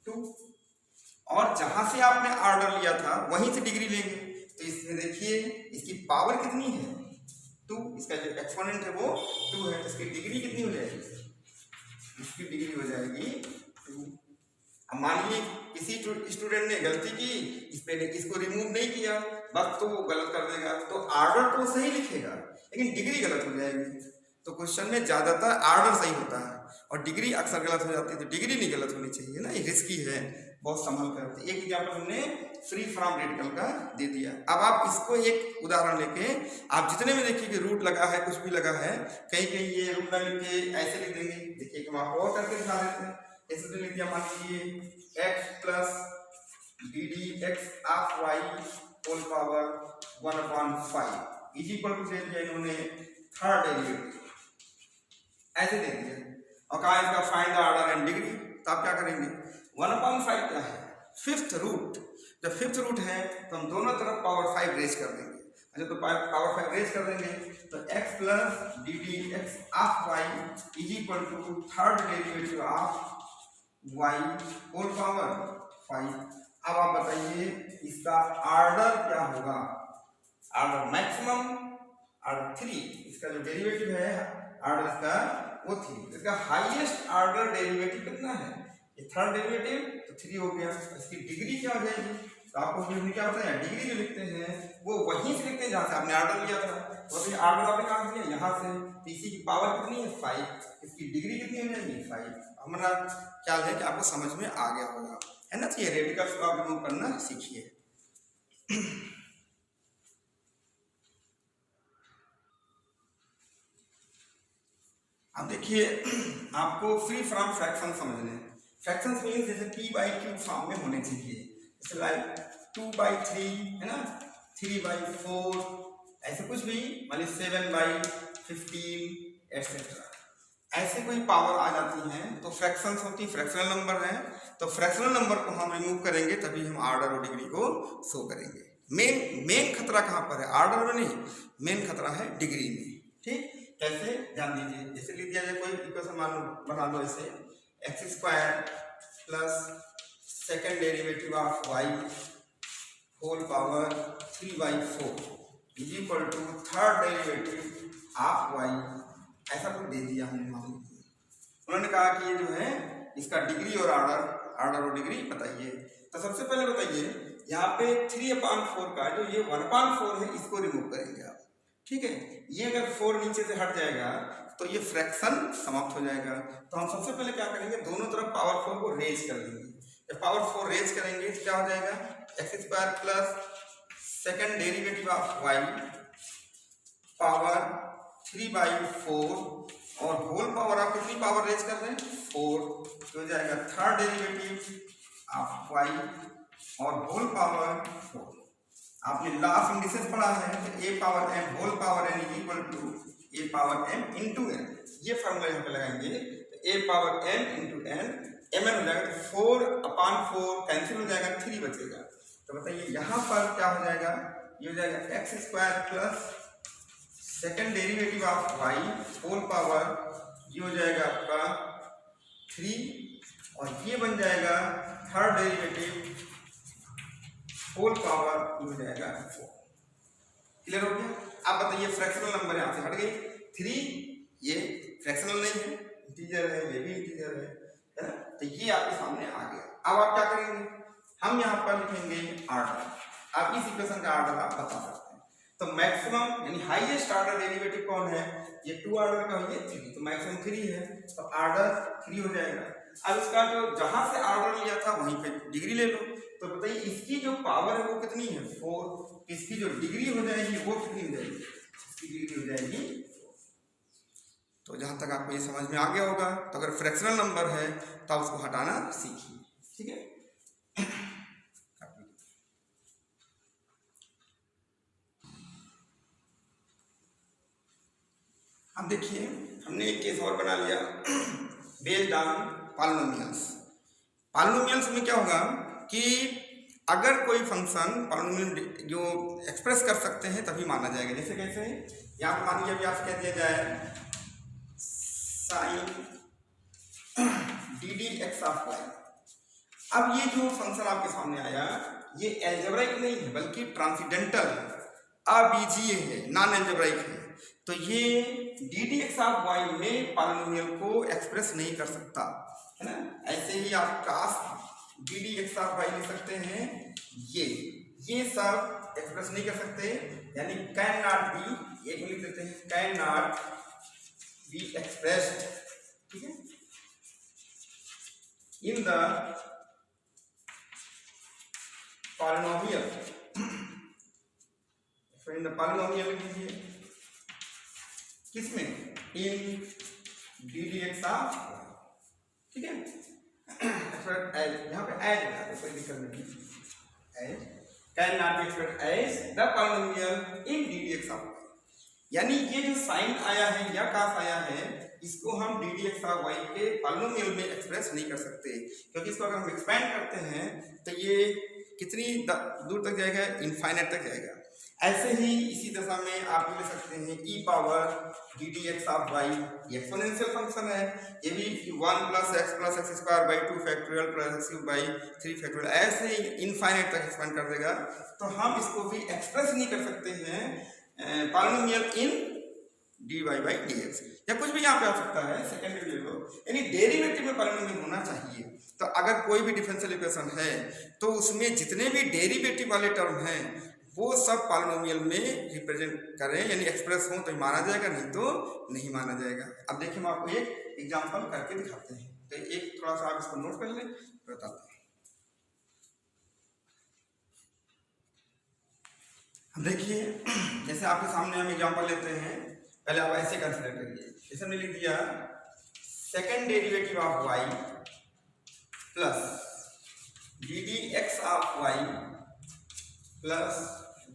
2, और जहां से आपने ऑर्डर लिया था वहीं से डिग्री लेंगे। तो इसमें देखिए इसकी पावर कितनी है, 2, इसका जो एक्सपोनेंट है वो 2 है, तो इसकी डिग्री कितनी हो जाएगी, इसकी डिग्री हो जाएगी 2। अब मान लीजिए किसी स्टूडेंट ने गलती की, इसको रिमूव नहीं किया, बस तो वो गलत कर देगा, तो ऑर्डर तो सही लिखेगा लेकिन डिग्री गलत हो जाएगी। तो क्वेश्चन में ज्यादातर ऑर्डर सही होता है और डिग्री अक्सर गलत हो जाती है, तो डिग्री नहीं गलत होनी चाहिए ना, ये रिस्की है, बहुत संभल कर। एक एग्जाम्पल हमने फ्री फ्रॉम रेडिकल का दे दिया। अब आप इसको एक उदाहरण लेके आप जितने में देखिए कि रूट लगा है, कुछ भी लगा है, कहीं कहीं ये रूट ना लिख के ऐसे लिख देंगे। देखिए हम आपको और करके दिखा देते हैं। ऐसे तो लिख दिया, मान लीजिए x plus D D x of Y whole power 1/5 is equal to दे दिया इन्होंने थर्ड डेरिवेटिव, ऐसे दे दिया और कहा इसका find the order and degree. तो आप क्या करेंगे, 1/5 क्या है, फिफ्थ रूट। जब फिफ्थ रूट है तो हम दोनों तरफ पावर 5 रेज कर देंगे। अच्छा, तो पावर 5 रेज कर देंगे तो x plus D D x of y is equal to third derivative of Y whole power 5। अब आप बताइए इसका ऑर्डर क्या होगा, ऑर्डर मैक्सिमम ऑर्डर 3, इसका जो डेरिवेटिव है ऑर्डर इसका वो 3, इसका हाईएस्ट ऑर्डर डेरिवेटिव कितना है, ये थर्ड डेरिवेटिव, तो 3 हो गया। इसकी डिग्री क्या हो जाएगी, तो आपको क्या होता है, डिग्री जो लिखते हैं वो वहीं से लिखते हैं जहां से आपने ऑर्डर लिया था। तो ये ऑर्डर आपने कहां से लिया, यहाँ से, तो इसी की पावर कितनी है 5, इसकी डिग्री कितनी हो जाएगी 5। हमारा ख्याल है कि आपको समझ में आ गया होगा, है ना। तो ये रेडिकल्स को आप रिमूव करना सीखिए। अब देखिए आपको फ्री फ्रॉम फ्रैक्शन समझने हैं। फ्रैक्शंस मींस जैसे p/q फॉर्म में होने चाहिए, जैसे लाइक 2/3 है ना, 3/4, ऐसे कुछ भी, मान लीजिए 7/15 एटसेट्रा, ऐसे कोई पावर आ जाती है तो फ्रैक्शंस होती, फ्रैक्शनल नंबर है। तो फ्रैक्शनल नंबर को हम रिमूव करेंगे तभी हम ऑर्डर और डिग्री को शो करेंगे। मेन खतरा कहाँ पर है, ऑर्डर में नहीं, मेन खतरा है डिग्री में। ठीक, कैसे ध्यान दीजिए, जैसे लिख दिया जाए कोई इक्वेशन मान लो, बना लो ऐसे, x square plus second derivative of Y whole power 3/4 is equal to third derivative of y, ऐसा कुछ दे दिया हमने। मान लीजिए उन्होंने कहा कि ये जो है इसका डिग्री और ऑर्डर और डिग्री बताइए। तो सबसे पहले बताइए यहाँ पे 3/4 का जो ये 1/4 है इसको रिमूव करेंगे आप, ठीक है। ये अगर 4 नीचे से हट जाएगा तो ये फ्रैक्शन समाप्त हो जाएगा। तो हम सबसे पहले क्या करेंगे, दोनों तरफ पावर 4 को रेज कर देंगे। जब पावर 4 रेज करेंगे तो क्या हो जाएगा, x square plus second derivative of y power 3/4 और होल पावर आप कितनी पावर रेज कर रहे हैं 4, तो हो जाएगा थर्ड डेरिवेटिव ऑफ y और होल पावर 4। आपने लॉ ऑफ इंडिसेस पढ़ा है तो a power m whole power n is equal to a power m into n, ये फॉर्मूला यहाँ पे लगाएंगे तो a power m into n mn हो जाएगा, तो 4/4 कैंसिल हो जाएगा, 3 बचेगा। तो बताइए यहाँ पर क्या हो जाएगा, ये हो जाएगा x square plus second derivative of y whole power, ये हो जाएगा आपका 3 और ये बन जाएगा थर्ड डेरिवेटिव होल पावर, ये हो जाएगा 4। क्लियर हो गया? आप बताइए फ्रैक्शनल नंबर यहाँ से हट गई, 3 ये फ्रैक्शनल नहीं है, इंटीजर है, ये भी इंटीजर है ना, तो ये आपके सामने आ गया। अब आप क्या करेंगे, हम यहाँ पर लिखेंगे ऑर्डर, आप इस इक्वेशन का ऑर्डर आप बता सकते हैं। तो मैक्सिमम यानी हाईएस्ट ऑर्डर डेरिवेटिव कौन है, ये 2 ऑर्डर का है, ये 3, तो मैक्सिमम 3 है, तो ऑर्डर 3 हो जाएगा। अब इसका जो जहां से ऑर्डर लिया था वहीं पे डिग्री ले लो, तो बताइए इसकी जो पावर है वो कितनी है 4, इसकी जो डिग्री हो जाएगी वो कितनी हो जाएगी, इसकी डिग्री हो जाएगी 4। तो जहां तक आपको ये समझ में आ गया होगा, तो अगर फ्रैक्शनल नंबर है तो आप उसको हटाना सीखिए, ठीक है। अब देखिए हमने एक केस और बना लिया बेस्ड ऑन पॉलिनोमियल्स। पॉलिनोमियल्स में क्या होगा कि अगर कोई फंक्शन पॉलिनोमियल जो एक्सप्रेस कर सकते हैं तभी माना जाएगा। जैसे कैसे, यहाँ पर मान लीजिए अभी आपसे कह दिया जाए साइन ddx ऑफ y। अब ये जो फंक्शन आपके सामने आया ये एल्जेब्राइक नहीं है बल्कि ट्रांसेंडेंटल है, अबीजीय है, नॉन एल्जेब्राइक है, तो ये ddx ऑफ y में पॉलिनोमियल को एक्सप्रेस नहीं कर सकता है ना। ऐसे ही आप कास्ट ddx ऑफ y लिख सकते हैं, ये सब एक्सप्रेस नहीं कर सकते, यानी कैन नॉट बी, एक लिख देते हैं कैन नॉट बी एक्सप्रेस्ड, ठीक है, in the polynomial. In the polynomial लीजिए किसमें, इन ddx ऑफ, ठीक है, यहाँ पे एज है, कोई दिक्कत नहीं, as can not be expressed as the polynomial in ddx of y। यानी ये जो साइन आया है या कास आया है इसको हम ddx ऑफ y के पॉलिनोमियल में एक्सप्रेस नहीं कर सकते, क्योंकि इसको अगर हम एक्सपेंड करते हैं तो ये कितनी दूर तक जाएगा, इनफाइनाइट तक जाएगा। ऐसे ही इसी दशा में आप ले सकते हैं e power ddx of y, ये एक्सपोनेंशियल फंक्शन है, ये भी 1 + x + x² 2 factorial + x³ 3 factorial, ऐसे ही इनफाइनाइट तक एक्सपेंड कर देगा। तो हम इसको भी एक्सप्रेस नहीं कर सकते हैं पॉलिनोमियल इन dy/dx, या कुछ भी यहाँ पे आ सकता है सेकेंडरी ले लो, यानी डेरिवेटिव में पॉलिनोमियल होना चाहिए। तो अगर कोई भी डिफरेंशियल इक्वेशन है तो उसमें जितने भी डेरिवेटिव वाले टर्म हैं वो सब पॉलिनोमियल में रिप्रेजेंट करें, यानी एक्सप्रेस हो तो माना जाएगा, नहीं तो नहीं माना जाएगा। अब देखिए हम आपको एक एग्जांपल करके दिखाते हैं, तो एक थोड़ा सा आप इसको नोट कर लें, बताते हैं। अब देखिए जैसे आपके सामने हम एग्जांपल लेते हैं, पहले आप ऐसे कंसिडर करिए, जैसे हमने लिख दिया second derivative of y plus ddx of y plus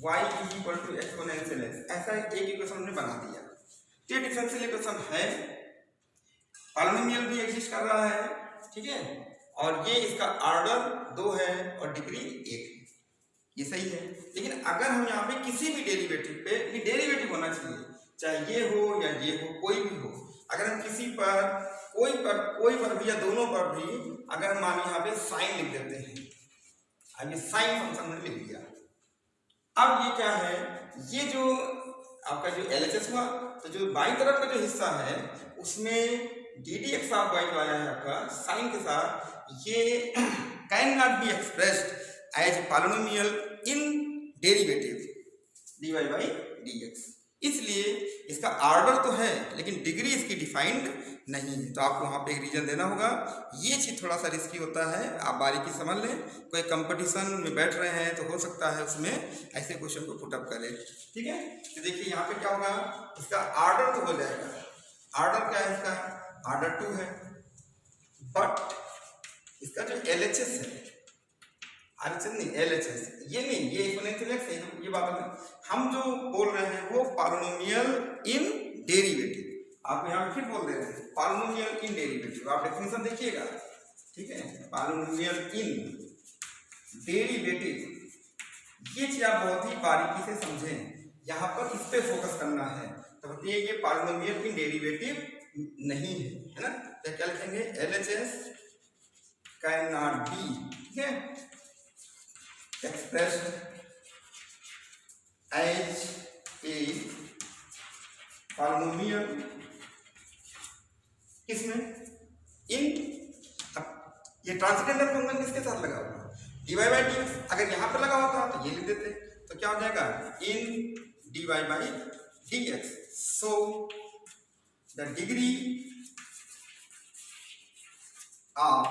y is equal to exponential x, ऐसा एक इक्वेशन हमने बना दिया। ये डिफरेंशियल इक्वेशन है, पॉलिनोमियल भी एग्जिस्ट कर रहा है, ठीक है, और ये इसका ऑर्डर 2 है और डिग्री 1 है, ये सही है। लेकिन अगर हम यहाँ पे किसी भी डेरिवेटिव पे, ये डेरिवेटिव होना चाहिए, चाहे ये हो या ये हो, कोई भी हो, अगर हम किसी पर कोई पर भी या दोनों पर भी अगर हम मान यहाँ पे साइन लिख देते हैं, अब ये साइन फंक्शन हमने लिख दिया, अब ये क्या है, ये जो आपका जो LHS हुआ, तो जो बाईं तरफ का जो हिस्सा है उसमें ddx ऑफ y जो आया है आपका साइन के साथ, ये can not be expressed as polynomial in derivative dy/dx, इसलिए इसका ऑर्डर तो है लेकिन डिग्री इसकी डिफाइंड नहीं है। तो आपको वहाँ पे एक रीजन देना होगा, ये चीज़ थोड़ा सा रिस्की होता है, आप बारीकी समझ लें। कोई कंपटीशन में बैठ रहे हैं तो हो सकता है उसमें ऐसे क्वेश्चन को पुटअप करें, ठीक है। तो देखिए यहाँ पे क्या होगा, इसका ऑर्डर तो हो जाएगा, ऑर्डर क्या है इसका, ऑर्डर 2 है, बट इसका जो LHS है, RHS नहीं LHS, ये नहीं, ये एक्सपोनेंशियल एक्स है, ये बात नहीं, हम जो बोल रहे हैं वो पॉलिनोमियल इन डेरिवेटिव, आप यहाँ फिर बोल रहे हैं पॉलिनोमियल इन डेरिवेटिव, आप डेफिनेशन देखिएगा, ठीक है, पॉलिनोमियल इन डेरिवेटिव, ये चीज आप बहुत ही बारीकी से समझें, यहाँ पर इस पे फोकस करना है, तो बताइए ये पॉलिनोमियल इन डेरिवेटिव नहीं है ना, तो क्या लिखेंगे, LHS कैन नॉट बी, ठीक है, expressed as a polynomial, किसमें, इन, ये ट्रांसेंडेंटल फंक्शन किसके साथ लगा हुआ है, dy बाई dx, अगर यहां पर लगा होता तो ये लिख देते, तो क्या हो जाएगा, इन dy by dx, so the degree of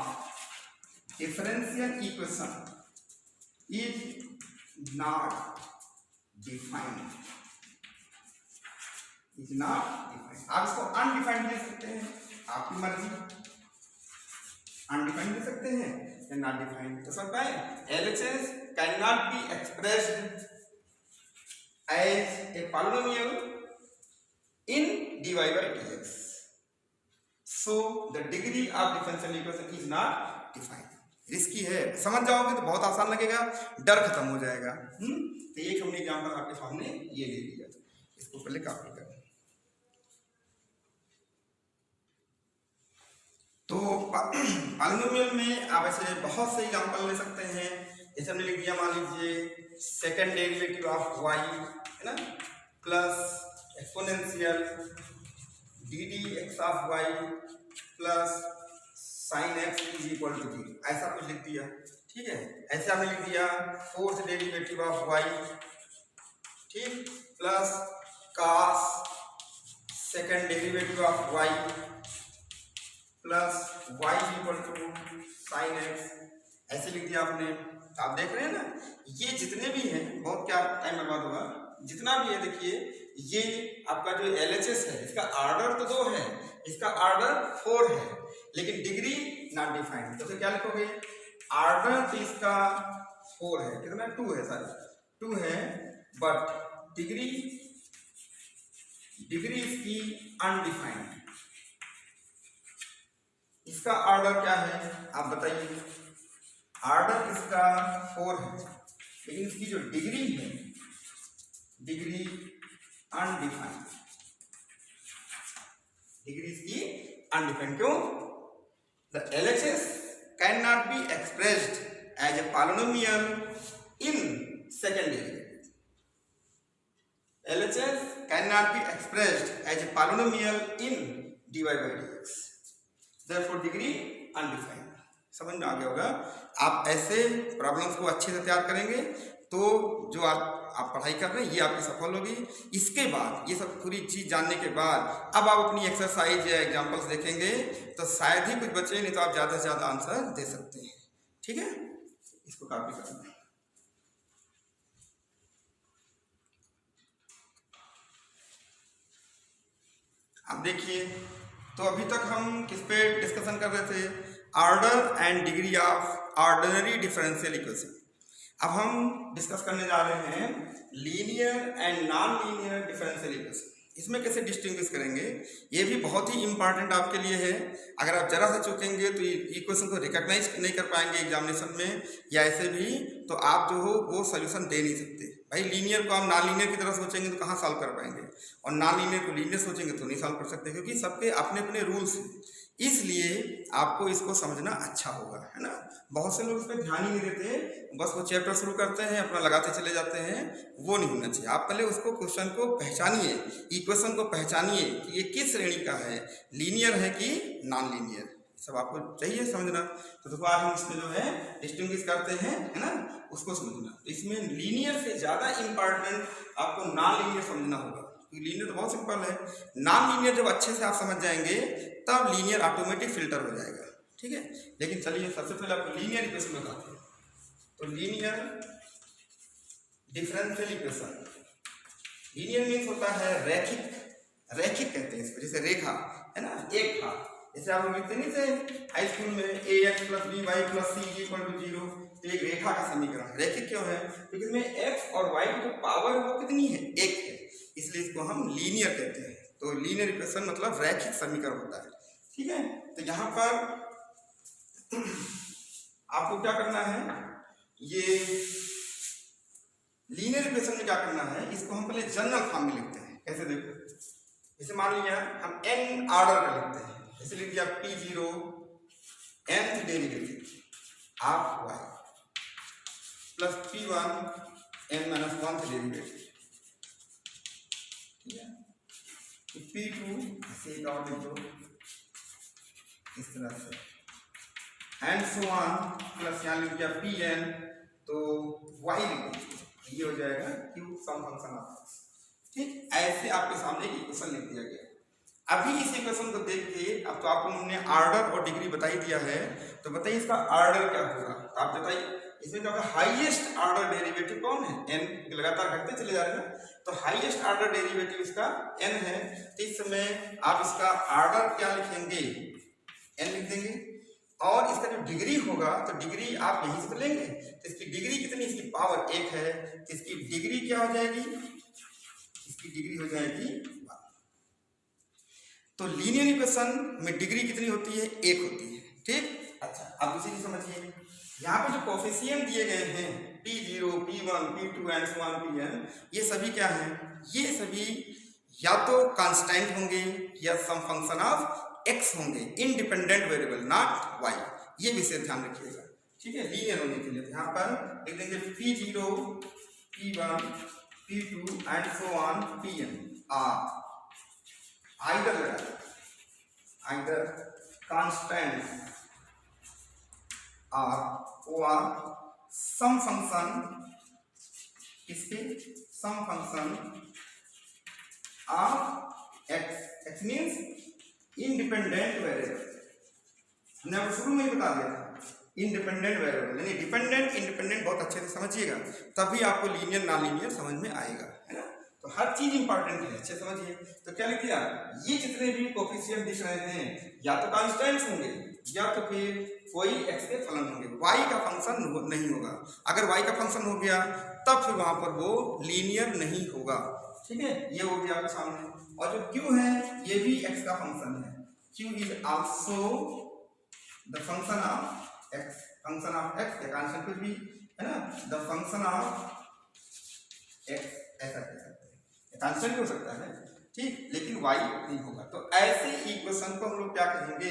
differential equation is not defined, is not defined, आप इसको अनडिफाइंड दे सकते हैं, आपकी मर्जी, अनडिफाइंड दे सकते हैं या नॉट डिफाइंड, तो सब है LHS can not be expressed as a polynomial in dy by dx, so the degree of differential equation is not defined, risky है, समझ जाओगे तो बहुत आसान लगेगा, डर खत्म हो जाएगा। तो एक हमने एग्जाम्पल आपके सामने ये ले लिया, इसको पहले कॉपी करें। तो पॉलिनोमियल में आप ऐसे बहुत से एग्जाम्पल ले सकते हैं, जैसे हमने लिख दिया, मान लीजिए सेकंड डेरिवेटिव ऑफ y है ना, plus exponential ddx of y plus sin x is equal to 0, ऐसा कुछ लिख दिया, ठीक है, ऐसे आपने लिख दिया फोर्थ डेरिवेटिव ऑफ y, ठीक, plus cos second derivative of y plus y is equal to sin x, ऐसे लिख दिया आपने। आप देख रहे हैं ना, ये जितने भी हैं, बहुत क्या टाइम बर्बाद होगा, जितना भी है देखिए, ये आपका जो LHS है, इसका ऑर्डर तो 2 है, इसका ऑर्डर 4 है, लेकिन डिग्री नॉट डिफाइंड, तो फिर क्या लिखोगे, ऑर्डर तो इसका 4 है, कितना 2 है, सॉरी 2 है, बट डिग्री इसकी अनडिफाइंड, इसका ऑर्डर क्या है आप बताइए, ऑर्डर इसका 4 है, लेकिन इसकी जो डिग्री है, डिग्री अनडिफाइंड, डिग्री इसकी अनडिफाइंड, क्यों, the LHS cannot be expressed as a polynomial in second derivative, LHS cannot be expressed as a polynomial in dy by dx, therefore degree undefined, समझ में आ गया होगा। आप ऐसे प्रॉब्लम्स को अच्छे से तैयार करेंगे तो जो आप पढ़ाई कर रहे हैं ये आपकी सफल होगी। इसके बाद ये सब पूरी चीज़ जानने के बाद अब आप अपनी एक्सरसाइज या एग्जांपल्स देखेंगे तो शायद ही कुछ बचे, नहीं तो आप ज़्यादा से ज़्यादा आंसर दे सकते हैं, ठीक है, इसको कॉपी करना। अब देखिए, तो अभी तक हम किस पे डिस्कशन कर रहे थे, order and degree of ordinary differential equation. अब हम डिस्कस करने जा रहे हैं linear and non linear differential equation. इसमें कैसे डिस्टिंग्विश करेंगे, ये भी बहुत ही इंपॉर्टेंट आपके लिए है। अगर आप जरा सा चूकेंगे तो इक्वेशन को रिकॉग्नाइज नहीं कर पाएंगे एग्जामिनेशन में या ऐसे भी, तो आप जो हो वो सोल्यूशन दे नहीं सकते। भाई लीनियर को आप नॉन लीनियर की तरह सोचेंगे तो कहाँ सॉल्व कर पाएंगे, और नॉन लीनियर को लीनियर सोचेंगे तो नहीं सॉल्व कर सकते, क्योंकि सबके अपने अपने रूल्स हैं। इसलिए आपको इसको समझना अच्छा होगा, है ना। बहुत से लोग इस पर ध्यान ही नहीं देते, बस वो चैप्टर शुरू करते हैं अपना लगाते चले जाते हैं, वो नहीं होना चाहिए। आप पहले उसको क्वेश्चन को पहचानिए, इक्वेशन को पहचानिए कि ये किस श्रेणी का है, लीनियर है कि नॉन लीनियर, सब आपको चाहिए समझना। तो देखो आज हम इसमें जो है डिस्टिंग्विश करते हैं, है ना, उसको समझना। तो इसमें लीनियर से ज़्यादा इम्पॉर्टेंट आपको नॉन लीनियर समझना होगा, क्योंकि लीनियर तो बहुत सिंपल है। नॉन लीनियर जब अच्छे से आप समझ जाएंगे तब लीनियर ऑटोमेटिक फिल्टर हो जाएगा, ठीक है। लेकिन चलिए सबसे पहले आपको लीनियर इक्वेशन बताते हैं। तो linear differential equation, linear means होता है रैखिक, रैखिक कहते हैं इसको, जैसे रेखा है ना, एक था, जैसे आप लोग लिखते नहीं थे हाई स्कूल में ax + by + c = 0, तो एक रेखा का समीकरण है। रैखिक क्यों है? क्योंकि इसमें x और y की जो पावर है वो कितनी है, एक है, इसलिए इसको हम लीनियर कहते हैं। तो लीनियर इक्वेशन मतलब रैखिक समीकरण होता है, ठीक है। तो यहाँ पर आपको क्या करना है, ये लीनियर इक्वेशन में क्या करना है, इसको हम पहले जनरल फॉर्म में लिखते हैं। कैसे देखो, जैसे मान लिया हम n ऑर्डर का लिखते हैं, जैसे लिख दिया p0 nth derivative of y plus p1 n-1th derivative, ठीक है। p2 ऐसे एक और लिख दो इस तरह से, एंड सो ऑन, प्लस यहाँ लिख दिया pn, तो y लिख दो, ये हो जाएगा q सम फंक्शन ऑफ, ठीक। ऐसे आपके सामने एक इक्वेशन लिख दिया गया। अभी इस इक्वेशन को देख के अब तो आपको हमने ऑर्डर और डिग्री बता ही दिया है, तो बताइए इसका ऑर्डर क्या होगा। तो आप बताइए इसमें क्या होगा, हाईएस्ट ऑर्डर डेरिवेटिव कौन है, n, लगातार घटते चले जा रहे हैं, तो हाईएस्ट ऑर्डर डेरिवेटिव इसका n है। तो इस समय आप इसका ऑर्डर क्या लिखेंगे, n लिख देंगे, और इसका जो डिग्री होगा तो डिग्री आप यहीं से लेंगे, तो इसकी डिग्री कितनी, इसकी पावर 1 है, तो इसकी डिग्री क्या हो जाएगी, इसकी डिग्री हो जाएगी 1। तो लीनियर इक्वेशन में डिग्री कितनी होती है, 1 होती है, ठीक। अच्छा, अब दूसरी चीज समझिए, यहाँ पे जो कोफिशिएंट दिए गए हैं p0 p1 p2 and so on pn, ये सभी क्या हैं, ये सभी या तो कांस्टेंट होंगे या सम फंक्शन ऑफ x होंगे, इंडिपेंडेंट वेरिएबल नॉट y, ये विषय ध्यान रखिएगा, ठीक है, लीनियर होने के लिए। यहाँ पर लिख देंगे p0 p1 p2 and so on pn are either लगा, आइदर कांस्टेंट और सम फंक्शन, इसके some function of x means independent variable. हमने आपको शुरू में ही बता दिया था, इंडिपेंडेंट वेरिएबल यानी डिपेंडेंट इंडिपेंडेंट बहुत अच्छे से समझिएगा, तभी आपको लीनियर नॉन लीनियर समझ में आएगा, है ना। तो हर चीज इंपॉर्टेंट है, अच्छे समझिए। तो क्या लिख दिया, ये जितने भी कोफिशिएंट दिख रहे हैं या तो कांस्टेंट्स होंगे या तो फिर कोई x के फलन होंगे, y का फंक्शन नहीं होगा। अगर y का फंक्शन हो गया तब फिर वहां पर वो लीनियर नहीं होगा, ठीक है। ये हो गया आपके सामने। और जो q है ये भी x का फंक्शन है, q is also the function of x, function of x या कांस्टेंट कुछ भी है ना, द फंक्शन ऑफ x, ऐसा कह सकते हैं, कांस्टेंट हो सकता है, ठीक, लेकिन y नहीं होगा। तो ऐसे इक्वेशन को हम लोग क्या कहेंगे,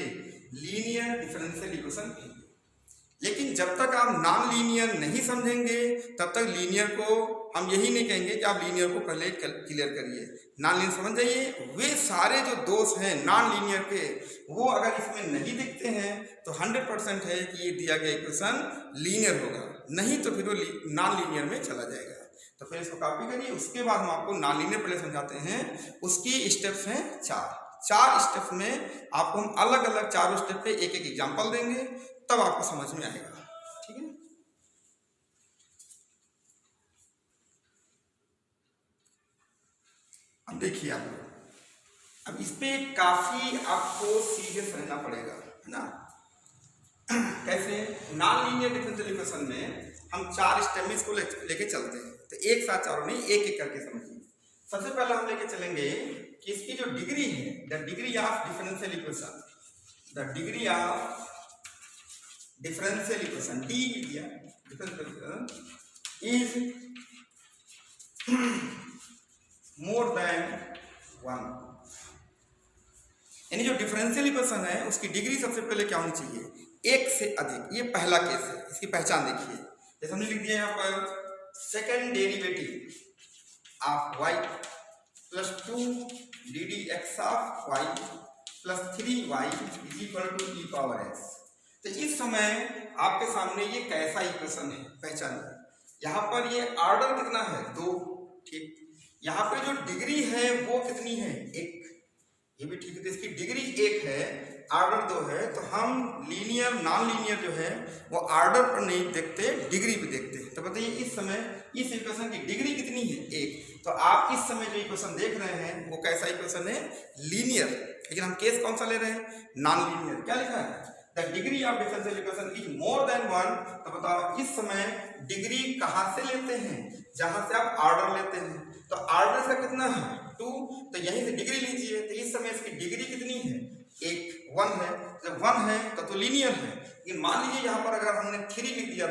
लीनियर डिफरेंशियल इक्वेशन कहेंगे। लेकिन जब तक आप नॉन लीनियर नहीं समझेंगे तब तक लीनियर को हम यही नहीं कहेंगे कि आप लीनियर को पहले क्लियर करिए, नॉन लीनियर समझ जाइए। वे सारे जो दोष हैं नॉन लीनियर के, वो अगर इसमें नहीं दिखते हैं तो 100% है कि ये दिया गया इक्वेशन लीनियर होगा, नहीं तो फिर वो नॉन लीनियर में चला जाएगा। तो फिर इसको कॉपी करिए, उसके बाद हम आपको नॉन लीनियर पहले समझाते हैं। उसकी स्टेप्स हैं 4 स्टेप्स में आपको हम अलग अलग चारों स्टेप पे एक एक एग्जांपल देंगे, तब आपको समझ में आएगा, ठीक है। अब देखिए आप लोग, अब इस पे काफी आपको सीरियस रहना पड़ेगा, है ना। कैसे, नॉन लीनियर डिफरेंशियल इक्वेशन में हम 4 स्टेप में इसको लेके चलते हैं, तो एक साथ चारों नहीं, एक एक करके समझिए। सबसे पहले हम लेके चलेंगे कि इसकी जो डिग्री है, the degree of differential equation, the degree of differential equation, D लिया डिफरेंशियल इज मोर देन 1, यानी जो डिफरेंशियल इक्वेशन है उसकी डिग्री सबसे पहले क्या होनी चाहिए, 1 से अधिक। ये पहला केस है, इसकी पहचान देखिए। जैसे हमने लिख दिया यहाँ पर second derivative of y plus 2 ddx of y plus 3y is equal to e power x। तो इस समय आपके सामने ये कैसा इक्वेशन है, पहचानिए। यहाँ पर ये ऑर्डर कितना है, 2, ठीक। यहाँ पे जो डिग्री है वो कितनी है, 1, ये भी ठीक है। तो इसकी डिग्री 1 है, ऑर्डर 2 है, तो हम लीनियर नॉन लीनियर जो है वो ऑर्डर पर नहीं देखते, डिग्री पे देखते हैं। तो बताइए इस समय इस इक्वेशन की डिग्री कितनी है, 1। तो आप इस समय जो इक्वेशन देख रहे हैं वो कैसा इक्वेशन है, लीनियर। लेकिन हम केस कौन सा ले रहे हैं, नॉन लीनियर। क्या लिखा है, the degree of differential equation is more than 1। तो बताओ इस समय डिग्री कहां से लेते हैं, जहां से आप ऑर्डर लेते हैं। तो ऑर्डर इसका कितना है 2, तो यहीं से डिग्री लीजिए। तो इस समय इसकी डिग्री कितनी है, 1 है। जब 1 है तो लीनियर है। लेकिन मान लीजिए यहाँ पर अगर हमने 3 लिख दिया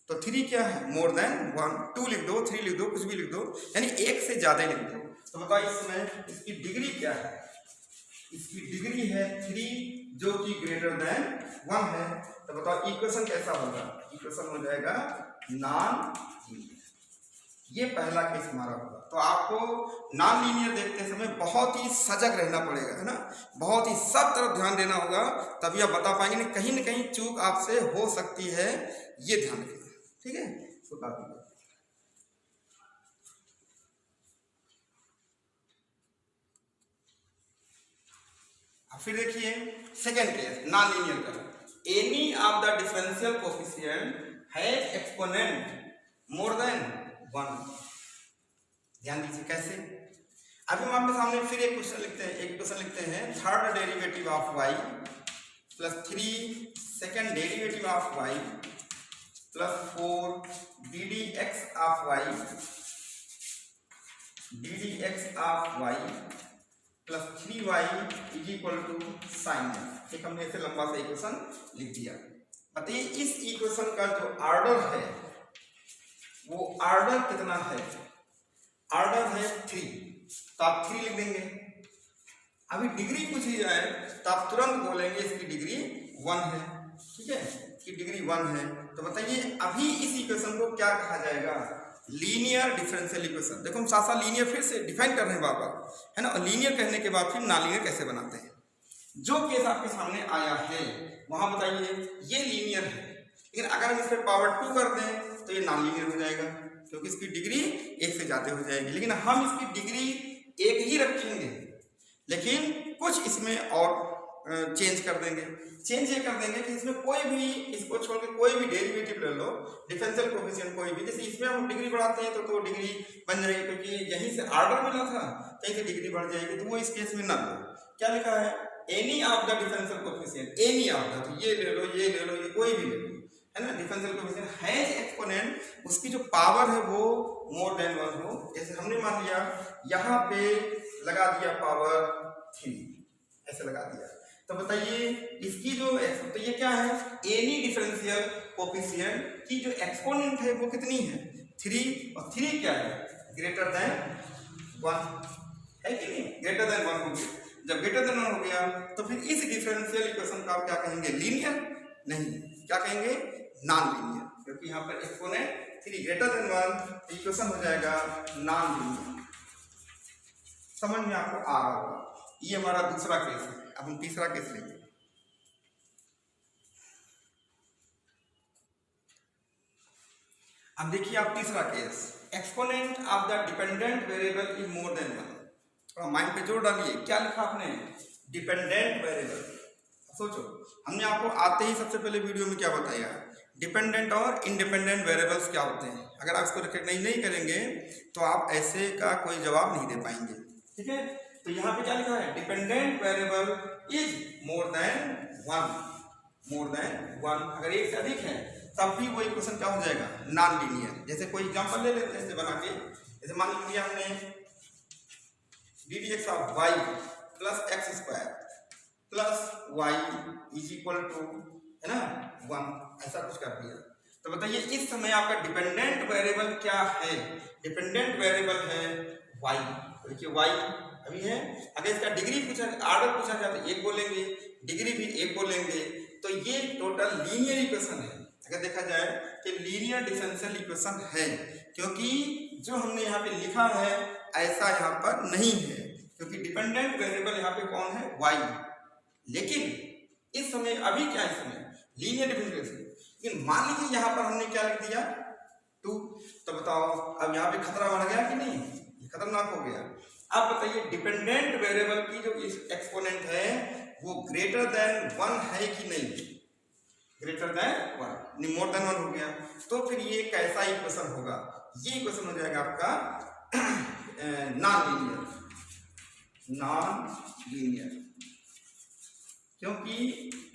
तो 3 क्या है, मोर देन 1। 2 लिख दो, 3 लिख दो, कुछ भी लिख दो, यानी 1 से ज्यादा लिख दो। तो बताओ इस समय इसकी डिग्री क्या है, इसकी डिग्री है 3 जो कि ग्रेटर देन 1 है। तो बताओ इक्वेशन कैसा होगा, इक्वेशन हो जाएगा नॉन लीनियर। ये पहला केस हमारा होगा। तो आपको नॉन लीनियर देखते समय बहुत ही सजग रहना पड़ेगा, है ना, बहुत ही सब तरफ ध्यान देना होगा, तभी आप बता पाएंगे। नहीं न कहीं चूक आपसे हो सकती है, ये ध्यान रखना, ठीक है। तो काफी फिर देखिए सेकेंड केस नॉन लीनियर का, any of the differential coefficient has exponent more than 1। ध्यान दीजिए कैसे। अभी हम आपके सामने फिर एक क्वेश्चन लिखते हैं, third derivative of y plus 3 second derivative of y plus 4 ddx of y plus 3y is equal to sine x। एक हमने ऐसे लंबा सा इक्वेशन लिख दिया। बताइए इस इक्वेशन का जो ऑर्डर है वो ऑर्डर कितना है, ऑर्डर है 3। तो आप 3 लिख देंगे। अभी डिग्री पूछी जाए तो आप तुरंत बोलेंगे इसकी डिग्री 1 है, ठीक है, इसकी डिग्री 1 है। तो बताइए अभी इस इक्वेशन को क्या कहा जाएगा, लीनियर डिफरेंशियल इक्वेशन। देखो हम साथ साथ लीनियर फिर से डिफाइन कर रहे हैं बार-बार, है ना। और लीनियर कहने के बाद फिर नॉन लीनियर कैसे बनाते हैं। जो केस आपके सामने आया है वहां बताइए ये लीनियर है, लेकिन अगर हम इस पर पावर 2 कर दें तो ये नॉन लीनियर हो जाएगा, क्योंकि इसकी डिग्री 1 से ज्यादा हो जाएगी। लेकिन हम इसकी डिग्री 1 ही रखेंगे, लेकिन कुछ इसमें और चेंज कर देंगे। चेंज ये कर देंगे कि इसमें कोई भी, इसको छोड़ के कोई भी डेरिवेटिव ले लो, डिफरेंशियल कोएफिशिएंट कोई भी, जैसे इसमें हम डिग्री बढ़ाते हैं तो डिग्री बन जाएगी, क्योंकि यहीं से ऑर्डर मिला था कहीं से डिग्री बढ़ जाएगी। तो वो इस केस में ना लो। क्या लिखा है, any of the differential coefficient, any of the, तो ये ले लो, ये ले लो, ये कोई भी ले लो, है ना। डिफरेंशियल कोएफिशिएंट हैज एक्सपोनेंट, उसकी जो पावर है वो मोर देन 1 हो। जैसे हमने मान लिया यहाँ पे लगा दिया पावर 3, ऐसे लगा दिया। तो बताइए इसकी जो तो ये क्या है, एनी डिफरेंशियल कोएफिशिएंट की जो एक्सपोनेंट है वो कितनी है, 3। और 3 क्या है, ग्रेटर देन 1 है कि नहीं, ग्रेटर देन 1 हो गया। जब ग्रेटर देन 1 हो गया तो फिर इस डिफरेंशियल इक्वेशन का आप क्या कहेंगे, लीनियर नहीं, क्या कहेंगे, नॉन लीनियर, क्योंकि यहाँ पर एक्सपोनेंट 3 ग्रेटर देन 1, इक्वेशन हो जाएगा नॉन लीनियर। समझ में आपको आ रहा होगा। ये हमारा दूसरा केस है। अब हम तीसरा केस लेंगे। अब देखिए आप तीसरा case, exponent of the dependent variable is more than 1। थोड़ा माइंड पे जोर डालिए, क्या लिखा आपने, डिपेंडेंट वेरिएबल। सोचो हमने आपको आते ही सबसे पहले वीडियो में क्या बताया, डिपेंडेंट और इंडिपेंडेंट वेरिएबल्स क्या होते हैं। अगर आप इसको रिकॉग्नाइज नहीं करेंगे तो आप ऐसे का कोई जवाब नहीं दे पाएंगे, ठीक है। तो यहाँ पे क्या लिखा है, dependent variable is more than 1, more than 1। अगर एक से अधिक है तब भी वो इक्वेशन क्या हो जाएगा, नॉन लीनियर। जैसे कोई एग्जांपल ले लेते हैं ऐसे बना के, जैसे मान लीजिए हमने ddx of y plus x square plus y is equal to, है ना, 1, ऐसा कुछ कर दिया। तो बताइए इस समय आपका डिपेंडेंट वेरिएबल क्या है, डिपेंडेंट वेरिएबल है y। देखिए y अभी है, अगर इसका डिग्री पूछा, ऑर्डर पूछा जाए तो 1 बोलेंगे, डिग्री भी 1 बोलेंगे। तो ये टोटल लीनियर इक्वेशन है। अगर देखा जाए कि लीनियर डिफरेंशियल इक्वेशन है, क्योंकि जो हमने यहाँ पे लिखा है ऐसा यहाँ पर नहीं है, क्योंकि डिपेंडेंट वेरिएबल यहाँ पे कौन है, y। लेकिन इस समय अभी क्या, इस समय लीनियर डिफरेंशियल। लेकिन मान लीजिए यहाँ पर हमने क्या लिख दिया, 2। तो बताओ अब यहाँ पे खतरा बढ़ गया कि नहीं, खतरनाक हो गया। अब बताइए डिपेंडेंट वेरिएबल की जो एक्सपोनेंट है वो ग्रेटर देन 1 है कि नहीं, ग्रेटर देन 1, मोर देन 1 हो गया। तो फिर ये कैसा इक्वेशन होगा, ये इक्वेशन हो जाएगा आपका नॉन लीनियर, क्योंकि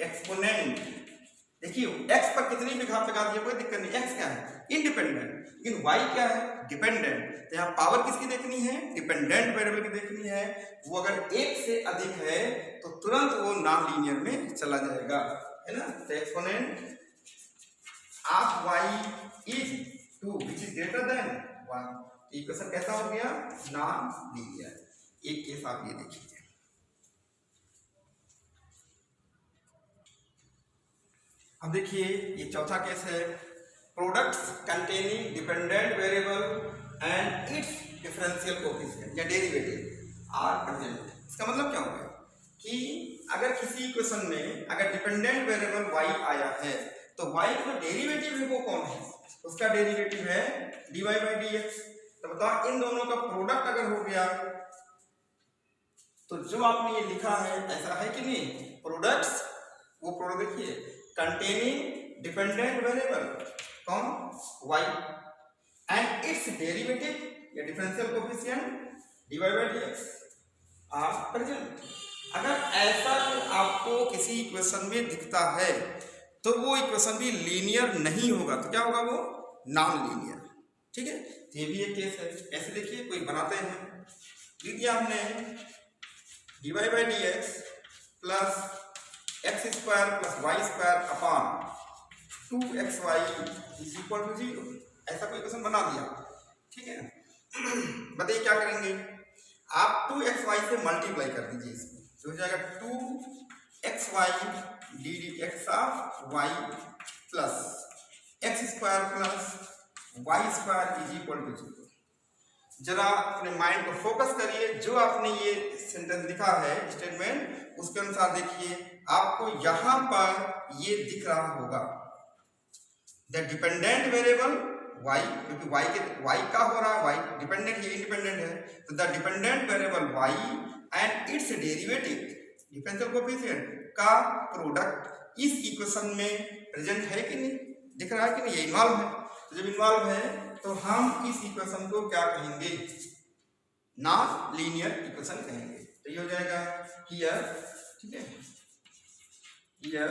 एक्सपोनेंट देखिए x पर कितनी भी घात लगा दिए कोई दिक्कत नहीं, x क्या है इंडिपेंडेंट, लेकिन y क्या है डिपेंडेंट। तो यहाँ पावर किसकी देखनी है, डिपेंडेंट वेरिएबल की देखनी है। वो अगर 1 से अधिक है तो तुरंत वो नॉन लीनियर में चला जाएगा, है ना। तो exponent of y is 2 which is greater than 1, equation कैसा हो गया, नॉन लीनियर। एक केस आप ये देखिए, अब देखिए ये चौथा केस है, products containing dependent variable and it's differential coefficient या डेरिवेटिव आर प्रेजेंट। इसका मतलब क्या होगा कि अगर किसी इक्वेशन में अगर डिपेंडेंट वेरिएबल y आया है तो y का डेरिवेटिव है वो कौन है, उसका डेरिवेटिव है dy by dx। तो बताओ इन दोनों का प्रोडक्ट अगर हो गया तो जो आपने ये लिखा है ऐसा है कि नहीं, प्रोडक्ट्स, वो प्रोडक्ट देखिए कंटेनिंग डिपेंडेंट वेरिएबल कौन y एंड इट्स डेरिवेटिव या differential coefficient dy by dx are present. अगर ऐसा आपको किसी इक्वेशन में दिखता है तो वो इक्वेशन भी लीनियर नहीं होगा, तो क्या होगा, वो नॉन लीनियर। ठीक है, ये भी एक केस है। ऐसे देखिए कोई बनाते हैं, लिख दिया हमने dy by dx plus x square plus y square upon 2xy is equal to 0, ऐसा कोई क्वेश्चन बना दिया। ठीक है, बताइए क्या करेंगे, आप 2xy से मल्टीप्लाई कर दीजिए, इसमें तो हो जाएगा 2xy ddx of y plus x square plus y square is equal to 0। जरा अपने माइंड को फोकस करिए, जो आपने ये सेंटेंस लिखा है स्टेटमेंट, उसके अनुसार देखिए आपको यहां पर ये दिख रहा होगा द डिपेंडेंट वेरिएबल y, क्योंकि y का हो रहा है, y डिपेंडेंट है इंडिपेंडेंट है, तो the dependent variable y and its derivative differential coefficient का प्रोडक्ट इस इक्वेशन में प्रेजेंट है कि नहीं, दिख रहा है कि नहीं, ये इन्वॉल्व है। तो जब इन्वॉल्व है तो हम इस इक्वेशन को क्या कहेंगे, नॉन लीनियर इक्वेशन कहेंगे। तो ये हो जाएगा हियर, ठीक है, here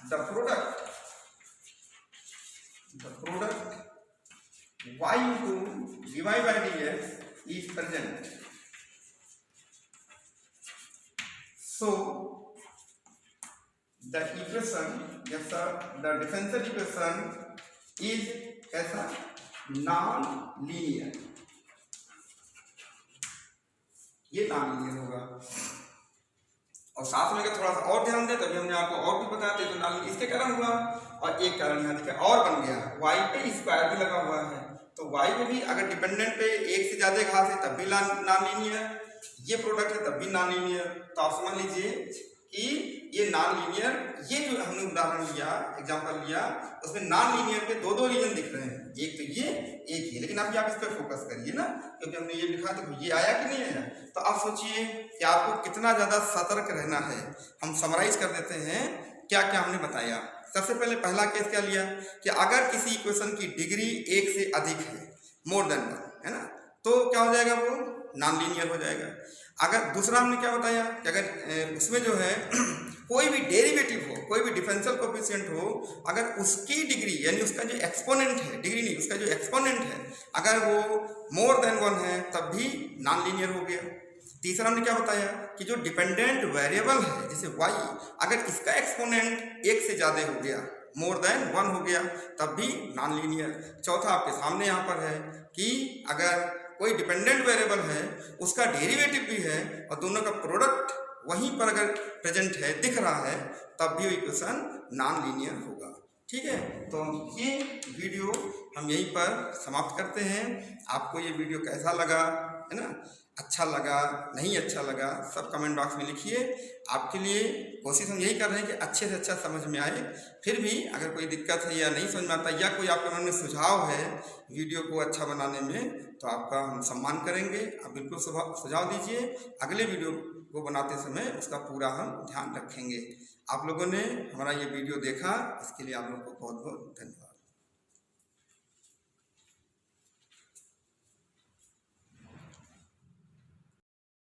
the product y into dy by dx is present, so the equation, yes sir, the differential equation is कैसा, नॉन लीनियर, ये नॉन लीनियर होगा। और साथ में थोड़ा सा और ध्यान दें, तभी हमने आपको और भी बताते तो नॉन लीनियर इसके कारण हुआ, और एक कारण यहाँ दिखा और बन गया, y पे स्क्वायर भी लगा हुआ है, तो y पे भी अगर डिपेंडेंट पे एक से ज्यादा घात है तब भी नॉन लीनियर, ये प्रोडक्ट है तब भी नॉन लीनियर। तो आप समझ लीजिए कि ये नॉन लीनियर, ये जो हमने उदाहरण लिया, एग्जांपल लिया, उसमें नॉन लीनियर के दो रीजन दिख रहे हैं, एक तो ये, एक ये, लेकिन अभी आप इस पर फोकस करिए ना, क्योंकि हमने ये लिखा तो ये आया कि नहीं आया। तो आप सोचिए कि आपको कितना ज्यादा सतर्क रहना है। हम समराइज कर देते हैं क्या क्या हमने बताया। सबसे पहले पहला केस क्या लिया कि अगर किसी इक्वेशन की डिग्री 1 से अधिक है, मोर देन 1, है ना, तो क्या हो जाएगा, वो नॉन लीनियर हो जाएगा। अगर दूसरा हमने क्या बताया कि अगर उसमें जो है कोई भी डेरिवेटिव हो, कोई भी डिफरेंशियल कोएफिशिएंट हो, अगर उसकी डिग्री यानी उसका जो एक्सपोनेंट है, डिग्री नहीं, उसका जो एक्सपोनेंट है, अगर वो मोर देन 1 है तब भी नॉन लीनियर हो गया। तीसरा हमने क्या बताया कि जो डिपेंडेंट वेरिएबल है जैसे y, अगर इसका एक्सपोनेंट 1 से ज़्यादा हो गया, मोर देन 1 हो गया, तब भी नॉन लीनियर। चौथा आपके सामने यहाँ पर है कि अगर कोई डिपेंडेंट वेरिएबल है, उसका डेरिवेटिव भी है और दोनों का प्रोडक्ट वहीं पर अगर प्रेजेंट है, दिख रहा है, तब भी इक्वेशन नॉन लीनियर होगा। ठीक है, तो ये वीडियो हम यहीं पर समाप्त करते हैं। आपको ये वीडियो कैसा लगा, है ना, अच्छा लगा, नहीं अच्छा लगा, सब कमेंट बॉक्स में लिखिए। आपके लिए कोशिश हम यही कर रहे हैं कि अच्छे से अच्छा समझ में आए। फिर भी अगर कोई दिक्कत है या नहीं समझ में आता या कोई आपके मन में सुझाव है वीडियो को अच्छा बनाने में, तो आपका हम सम्मान करेंगे। आप बिल्कुल सुझाव दीजिए, अगले वीडियो को बनाते समय उसका पूरा हम ध्यान रखेंगे। आप लोगों ने हमारा ये वीडियो देखा, इसके लिए आप लोगों को बहुत बहुत धन्यवाद।